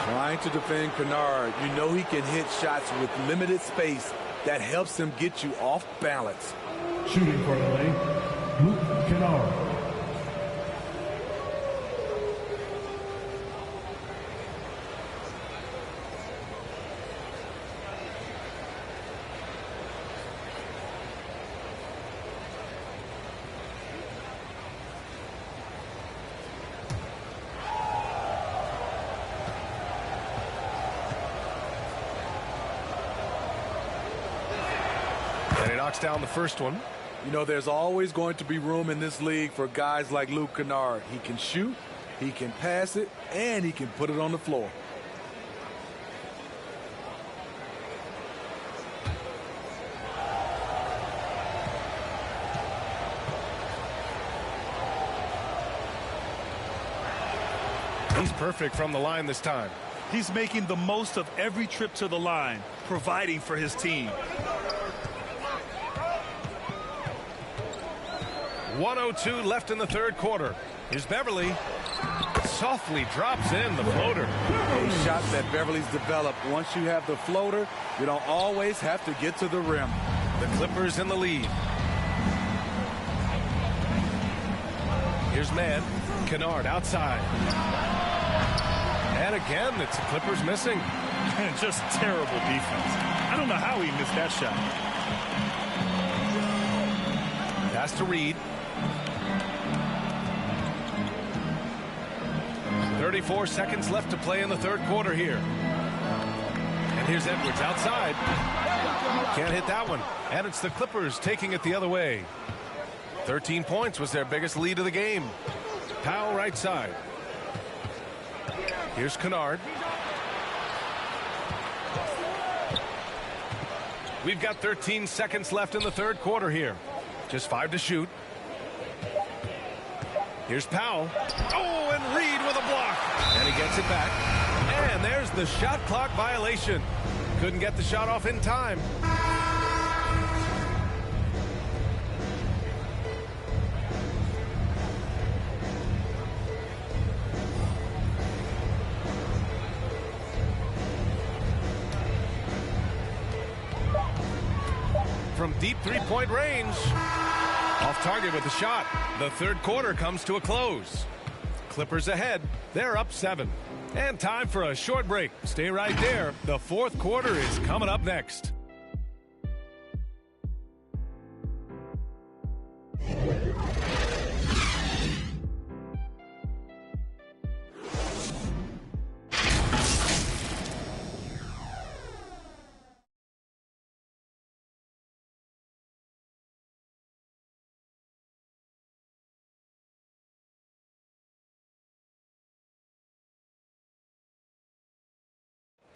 Trying to defend Kennard, you know he can hit shots with limited space. That helps him get you off balance. Shooting for LA, Luke Kennard. And he knocks down the first one. You know, there's always going to be room in this league for guys like Luke Kennard. He can shoot, he can pass it, and he can put it on the floor. He's perfect from the line this time. He's making the most of every trip to the line, providing for his team. 1:02 left in the third quarter. Here's Beverly. Softly drops in the floater. A shot that Beverly's developed. Once you have the floater, you don't always have to get to the rim. The Clippers in the lead. Here's man. Kennard outside. And again, it's the Clippers missing. Just terrible defense. I don't know how he missed that shot. Pass to Reed. 34 seconds left to play in the third quarter here. And here's Edwards outside. Can't hit that one. And it's the Clippers taking it the other way. 13 points was their biggest lead of the game. Powell right side. Here's Kennard. We've got 13 seconds left in the third quarter here. Just 5 to shoot. Here's Powell. Oh, and Reed with a block. And he gets it back. And there's the shot clock violation. Couldn't get the shot off in time. From deep three-point range. Off target with the shot. The third quarter comes to a close. Clippers ahead. They're up 7. And time for a short break. Stay right there. The fourth quarter is coming up next.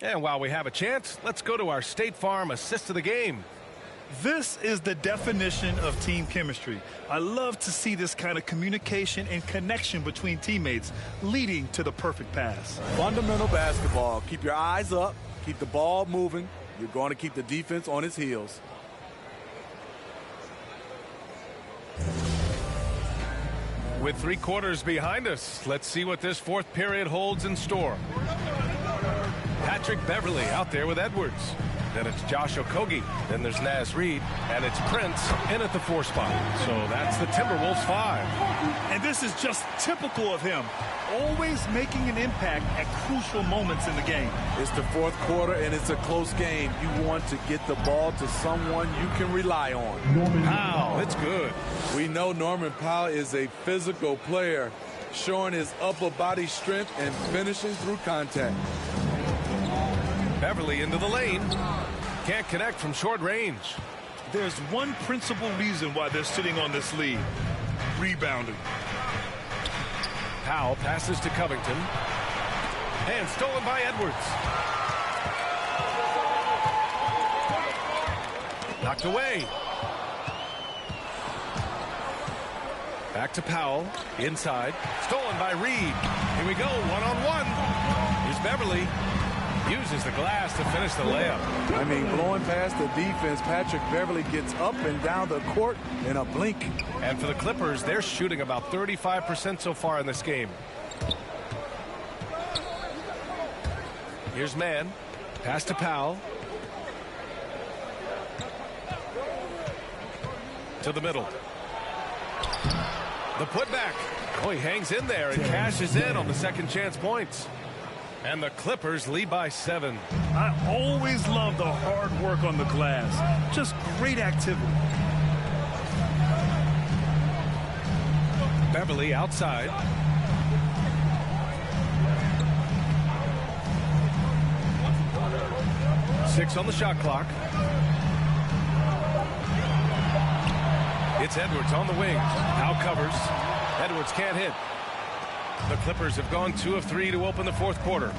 And while we have a chance, let's go to our State Farm assist of the game. This is the definition of team chemistry. I love to see this kind of communication and connection between teammates leading to the perfect pass. Fundamental basketball. Keep your eyes up. Keep the ball moving. You're going to keep the defense on its heels. With 3 quarters behind us, let's see what this fourth period holds in store. Patrick Beverly out there with Edwards. Then it's Josh Okogie. Then there's Naz Reid. And it's Prince in at the 4 spot. So that's the Timberwolves 5. And this is just typical of him. Always making an impact at crucial moments in the game. It's the fourth quarter and it's a close game. You want to get the ball to someone you can rely on. Powell, it's good. We know Norman Powell is a physical player, showing his upper body strength and finishing through contact. Beverly into the lane. Can't connect from short range. There's one principal reason why they're sitting on this lead. Rebounding. Powell passes to Covington. And stolen by Edwards. Knocked away. Back to Powell. Inside. Stolen by Reed. Here we go. One-on-one. Here's Beverly. Uses the glass to finish the layup. I mean, blowing past the defense, Patrick Beverly gets up and down the court in a blink. And for the Clippers, they're shooting about 35% so far in this game. Here's man. Pass to Powell. To the middle. The putback. Oh, he hangs in there and cashes in on the second chance points. And the Clippers lead by 7. I always love the hard work on the glass. Just great activity. Beverly outside. Six on the shot clock. It's Edwards on the wing. Now covers. Edwards can't hit. The Clippers have gone 2 of 3 to open the fourth quarter.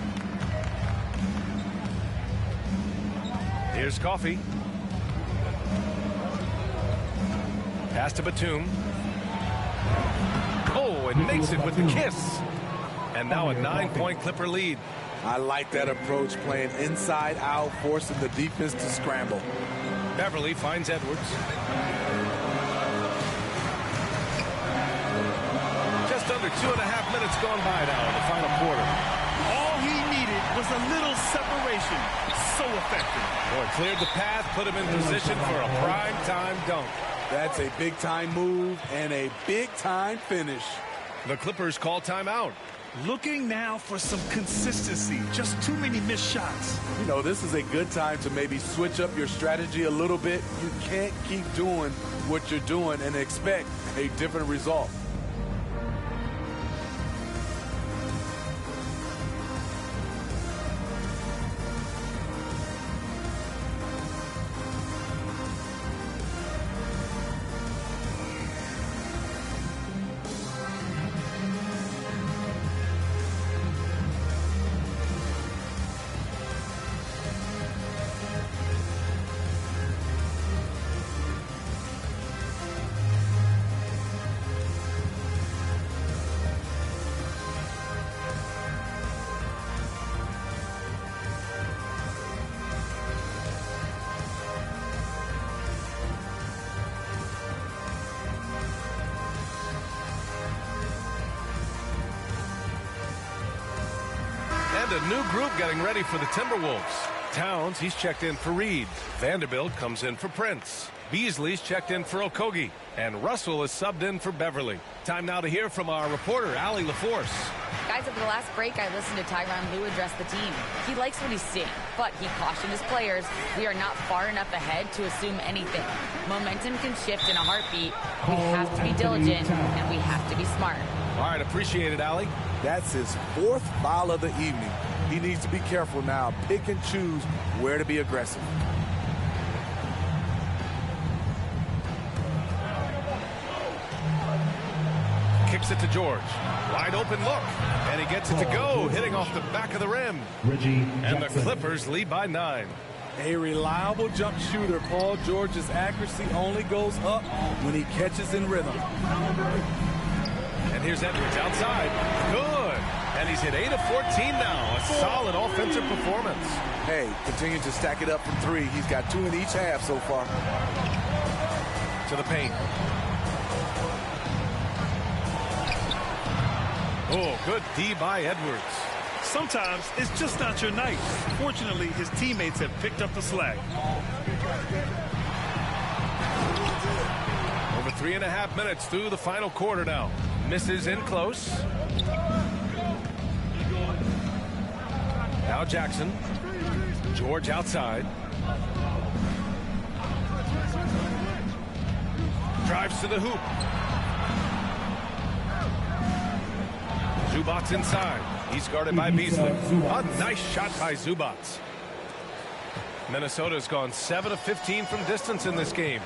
Here's Coffey. Pass to Batum. Oh, and makes it with the kiss. And now a 9-point Clipper lead. I like that approach, playing inside out, forcing the defense to scramble. Beverly finds Edwards. Just under 2.5 minutes gone by now in the final quarter. All he needed was a little separation. So effective. Boy, cleared the path, put him in position for a prime-time dunk. That's a big-time move and a big-time finish. The Clippers call timeout. Looking now for some consistency. Just too many missed shots. You know, this is a good time to maybe switch up your strategy a little bit. You can't keep doing what you're doing and expect a different result. A new group getting ready for the Timberwolves. Towns, he's checked in for Reed. Vanderbilt comes in for Prince. Beasley's checked in for Okogie. And Russell is subbed in for Beverly. Time now to hear from our reporter, Allie LaForce. Guys, over the last break, I listened to Tyronn Lue address the team. He likes what he's seeing, but he cautioned his players, we are not far enough ahead to assume anything. Momentum can shift in a heartbeat. We have to be diligent, and we have to be smart. All right, appreciate it, Allie. That's his 4th foul of the evening. He needs to be careful now. Pick and choose where to be aggressive. Kicks it to George. Wide open look. And he gets it to go, hitting off the back of the rim. And the Clippers lead by 9. A reliable jump shooter. Paul George's accuracy only goes up when he catches in rhythm. And here's Edwards outside. Good. And he's hit 8 of 14 now. A solid offensive performance. Hey, continue to stack it up from 3. He's got 2 in each half so far. To the paint. Oh, good D by Edwards. Sometimes it's just not your night. Fortunately, his teammates have picked up the slack. Over 3.5 minutes through the final quarter now. Misses in close. Now Jackson. George outside. Drives to the hoop. Zubats inside. He's guarded by Beasley. A nice shot by Zubats. Minnesota's gone 7 of 15 from distance in this game.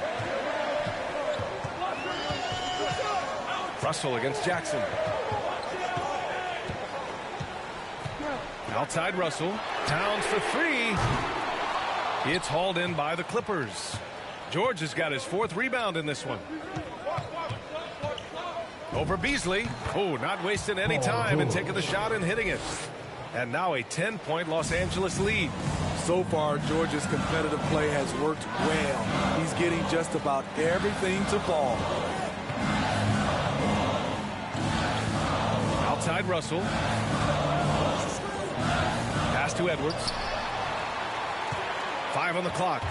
Russell against Jackson. Outside Russell. Towns for 3. It's hauled in by the Clippers. George has got his 4th rebound in this one. Over Beasley. Oh, not wasting any time and taking the shot and hitting it. And now a 10-point Los Angeles lead. So far, George's competitive play has worked well. He's getting just about everything to fall. Outside Russell. Pass to Edwards. 5 on the clock.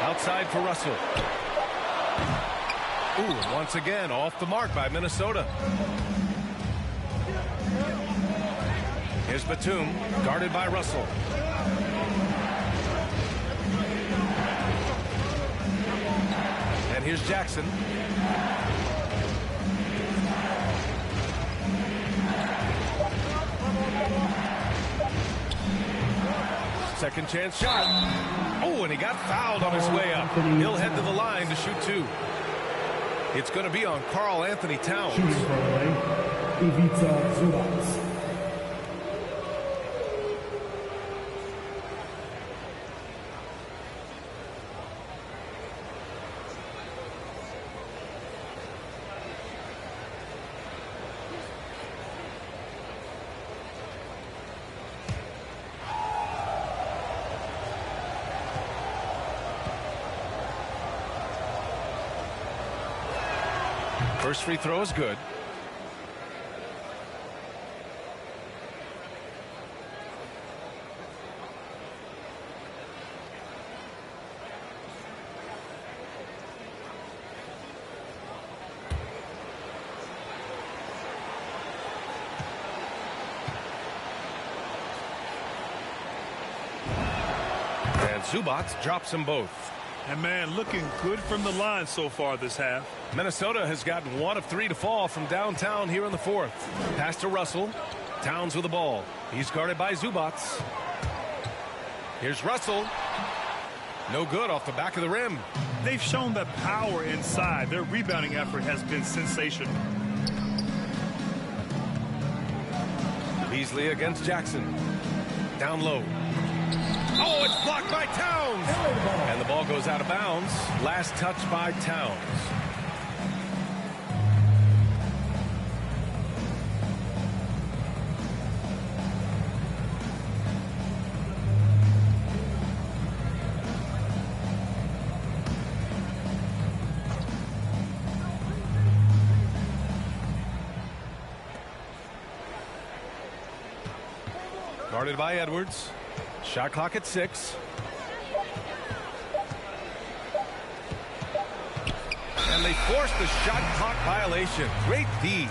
Outside for Russell. Ooh, and once again off the mark by Minnesota. Here's Batum, guarded by Russell. And here's Jackson. Second chance shot. Oh, and he got fouled on his way up. He'll head to the line to shoot 2. It's going to be on Karl Anthony Towns. First free throw is good. And Zubac drops them both. And man, looking good from the line so far this half. Minnesota has gotten 1 of 3 to fall from downtown here in the fourth. Pass to Russell. Towns with the ball. He's guarded by Zubac. Here's Russell. No good off the back of the rim. They've shown that power inside. Their rebounding effort has been sensational. Beasley against Jackson. Down low. Oh, it's blocked by Towns. And the ball goes out of bounds. Last touch by Towns. Guarded by Edwards. Shot clock at 6. And they forced the shot clock violation. Great D.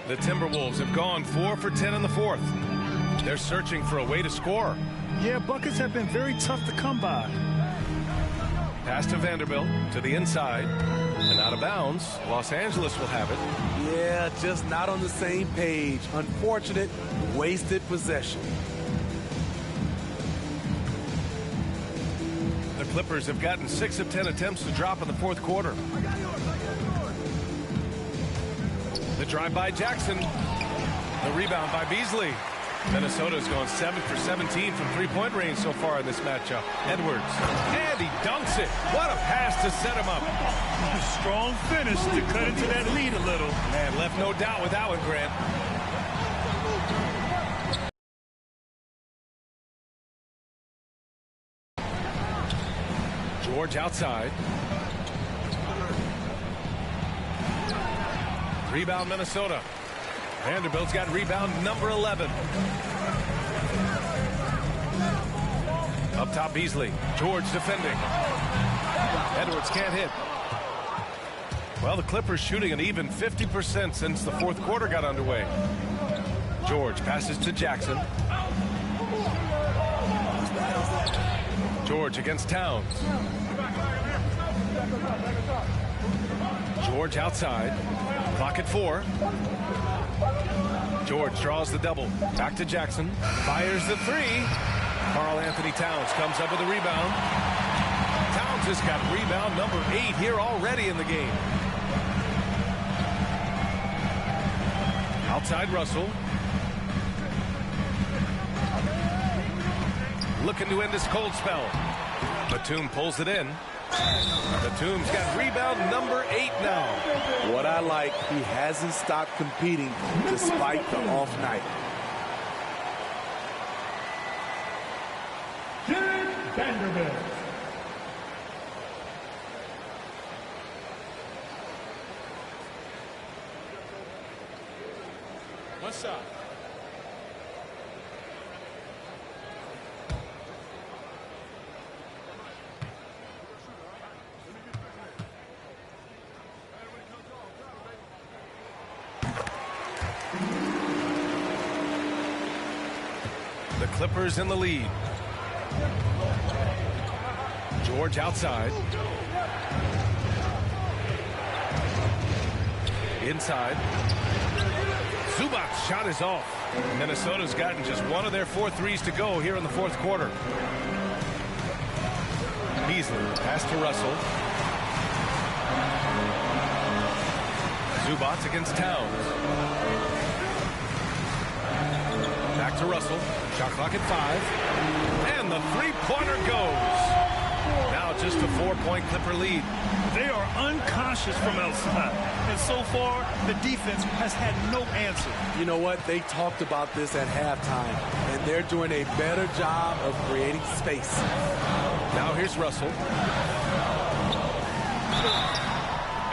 The Timberwolves have gone 4 for 10 in the fourth. They're searching for a way to score. Yeah, buckets have been very tough to come by. Pass to Vanderbilt to the inside and out of bounds. Los Angeles will have it. Yeah, just not on the same page. Unfortunate, wasted possession. The Clippers have gotten 6 of 10 attempts to drop in the fourth quarter. The drive by Jackson. The rebound by Beasley. Minnesota's gone 7 for 17 from three-point range so far in this matchup. Edwards. And he dunks it. What a pass to set him up. A strong finish to cut into that lead a little. Man, left no doubt with that one, Grant. George outside. Rebound Minnesota. Vanderbilt's got rebound number 11. Up top Beasley. George defending. Edwards can't hit. Well, the Clippers shooting an even 50% since the fourth quarter got underway. George passes to Jackson. George against Towns. George outside. Clock at 4. George draws the double. Back to Jackson. Fires the 3. Karl Anthony Towns comes up with a rebound. Towns has got rebound number 8 here already in the game. Outside Russell. Looking to end this cold spell. Batum pulls it in. Batum's got rebound number 8 now. What I like, he hasn't stopped competing despite the off night. Vanderbilt. One shot. The Clippers in the lead. George outside. Inside. Zubac's shot is off. Minnesota's gotten just 1 of their 4 threes to go here in the fourth quarter. Beasley pass to Russell. Zubac against Towns. Back to Russell. Shot clock at 5. And the three-pointer goes. Now just a 4-point Clipper lead. They are unconscious from outside, and so far the defense has had no answer. You know what? They talked about this at halftime, and they're doing a better job of creating space. Now here's Russell.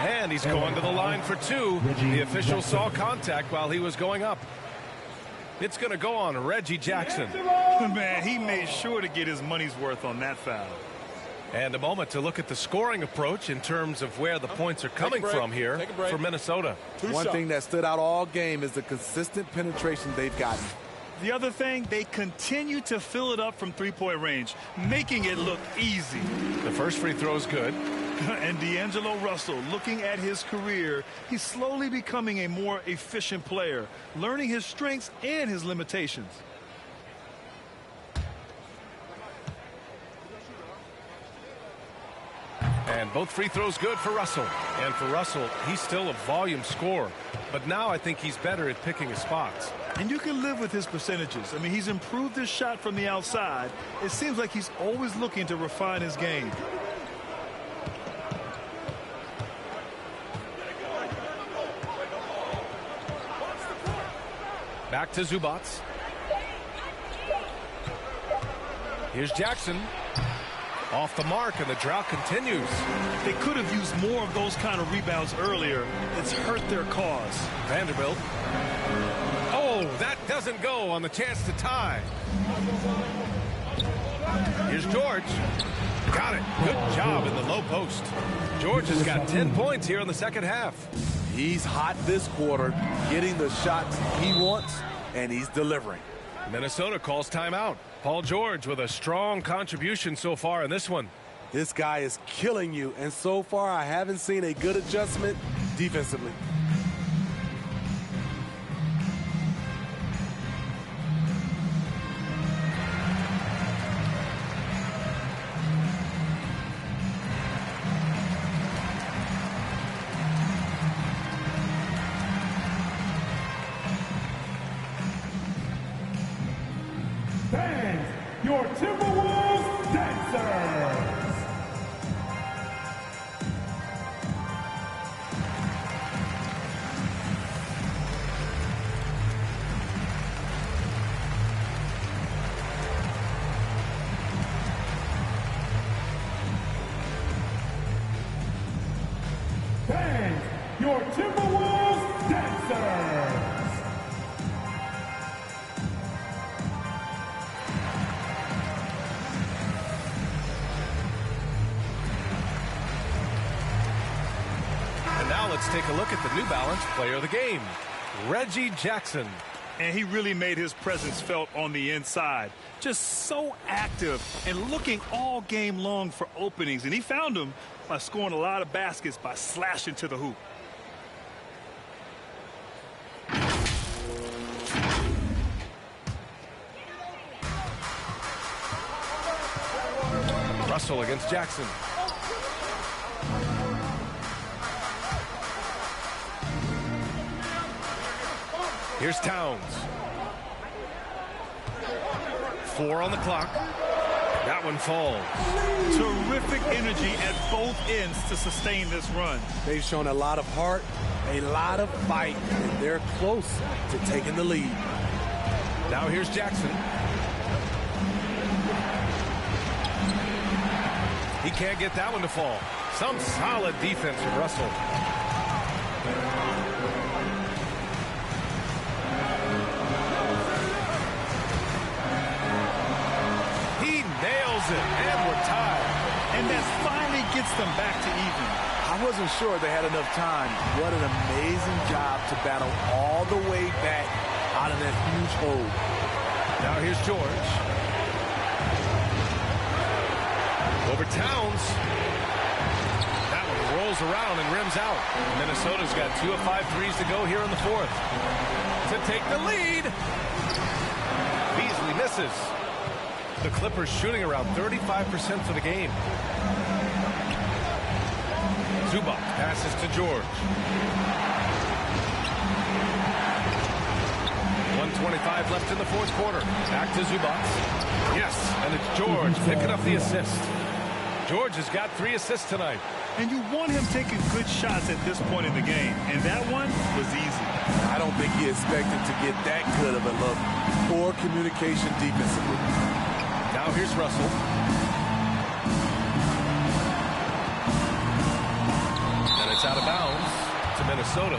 And he's going to the line for two. The official saw contact while he was going up. It's going to go on Reggie Jackson. Man, he made sure to get his money's worth on that foul. And a moment to look at the scoring approach in terms of where the points are coming from here for Minnesota. One thing that stood out all game is the consistent penetration they've gotten. The other thing, they continue to fill it up from three-point range, making it look easy. The first free throw is good. And D'Angelo Russell, looking at his career, he's slowly becoming a more efficient player, learning his strengths and his limitations. And both free throws good for Russell. And for Russell, he's still a volume scorer. But now I think he's better at picking his spots. And you can live with his percentages. I mean, he's improved his shot from the outside. It seems like he's always looking to refine his game. Back to Zubats. Here's Jackson. Off the mark, and the drought continues. They could have used more of those kind of rebounds earlier. It's hurt their cause. Vanderbilt. Oh, that doesn't go on the chance to tie. Here's George. Got it. Good job in the low post. George has got 10 points here in the second half. He's hot this quarter, getting the shots he wants, and he's delivering. Minnesota calls timeout. Paul George with a strong contribution so far in this one. This guy is killing you, and so far I haven't seen a good adjustment defensively. Fans, your Timberwolves dancers. Fans, your Timberwolves dancers. Now let's take a look at the New Balance player of the game, Reggie Jackson. And he really made his presence felt on the inside. Just so active and looking all game long for openings. And he found them by scoring a lot of baskets by slashing to the hoop. Russell against Jackson. Here's Towns. 4 on the clock. That one falls. Terrific energy at both ends to sustain this run. They've shown a lot of heart, a lot of fight, and they're close to taking the lead. Now here's Jackson. He can't get that one to fall. Some solid defense from Russell. And we're tied. And that finally gets them back to even. I wasn't sure they had enough time. What an amazing job to battle all the way back out of that huge hole. Now here's George. Over Towns. That one rolls around and rims out. Minnesota's got 2 of 5 threes to go here in the fourth. To take the lead. Beasley misses. The Clippers shooting around 35% for the game. Zubac passes to George. 1:25 left in the fourth quarter. Back to Zubac. Yes, and it's George picking up the assist. George has got 3 assists tonight. And you want him taking good shots at this point in the game. And that one was easy. I don't think he expected to get that good of a look. Poor communication defensively. Now here's Russell. And it's out of bounds to Minnesota.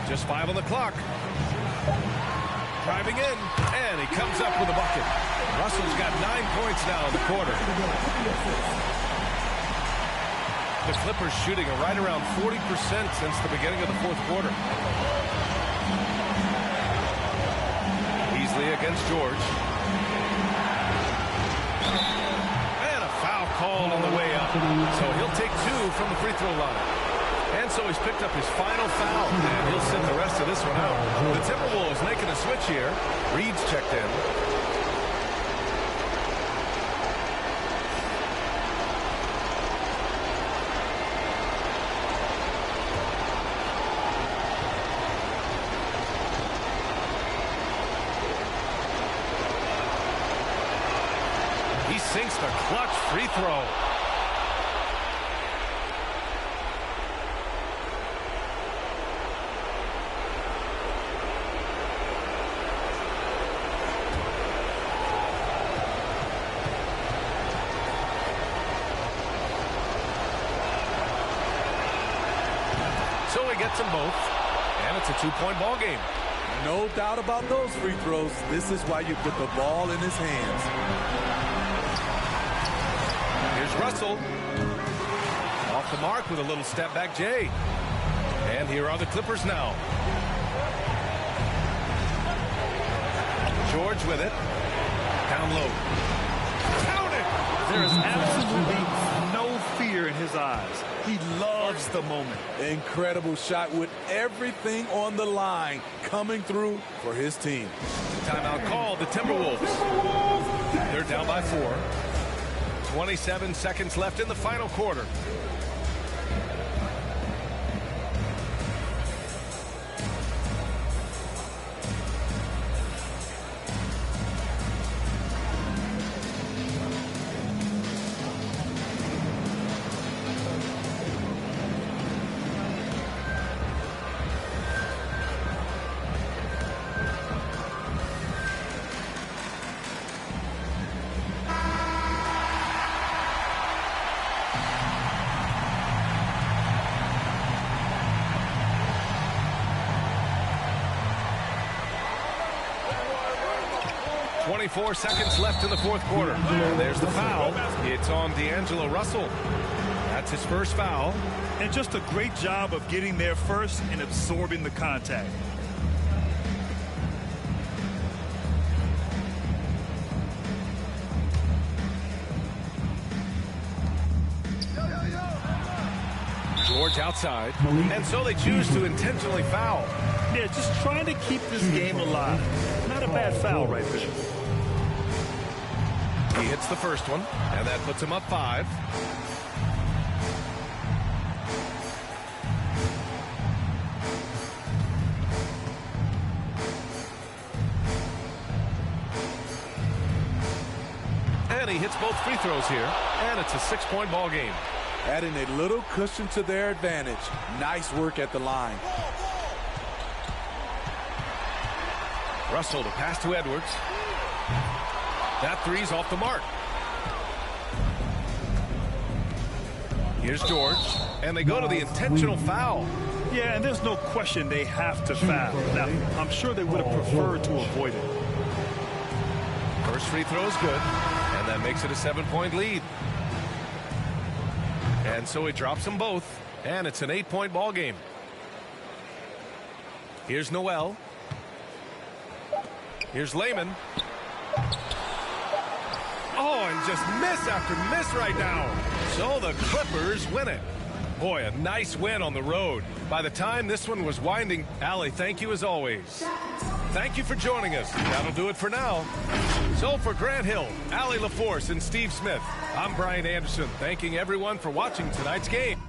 Just 5 on the clock. Driving in, and he comes up with a bucket. Russell's got 9 points now in the quarter. The Clippers shooting right around 40% since the beginning of the fourth quarter. Beasley against George. And a foul call on the way up. So he'll take 2 from the free throw line. And so he's picked up his final foul, and he'll sit the rest of this one out. The Timberwolves making a switch here. Reed's checked in. He sinks the clutch free throw. Gets them both, and it's a 2-point ball game. No doubt about those free throws. This is why you put the ball in his hands. Here's Russell. Off the mark with a little step back Jay. And here are the Clippers now. George with it. Down low. Count it! There is absolutely no fear in his eyes. He loves the moment. Incredible shot with everything on the line coming through for his team. Timeout called, the Timberwolves. They're down by 4. 27 seconds left in the final quarter. Four seconds left in the fourth quarter. And there's the foul. It's on D'Angelo Russell. That's his first foul. And just a great job of getting there first and absorbing the contact. George outside. And so they choose to intentionally foul. Yeah, just trying to keep this game alive. Not a bad foul right there. He hits the first one, and that puts him up 5. And he hits both free throws here, and it's a 6-point ball game. Adding a little cushion to their advantage. Nice work at the line. Russell to pass to Edwards. That three's off the mark. Here's George, and they go to the intentional foul. Yeah, and there's no question they have to foul. Now, I'm sure they would have preferred to avoid it. First free throw is good, and that makes it a 7-point lead. And so he drops them both, and it's an 8-point ball game. Here's Noel. Here's Layman. Oh, and just miss after miss right now. So the Clippers win it. Boy, a nice win on the road. By the time this one was winding, Allie, thank you as always. Thank you for joining us. That'll do it for now. So for Grant Hill, Allie LaForce, and Steve Smith, I'm Brian Anderson, thanking everyone for watching tonight's game.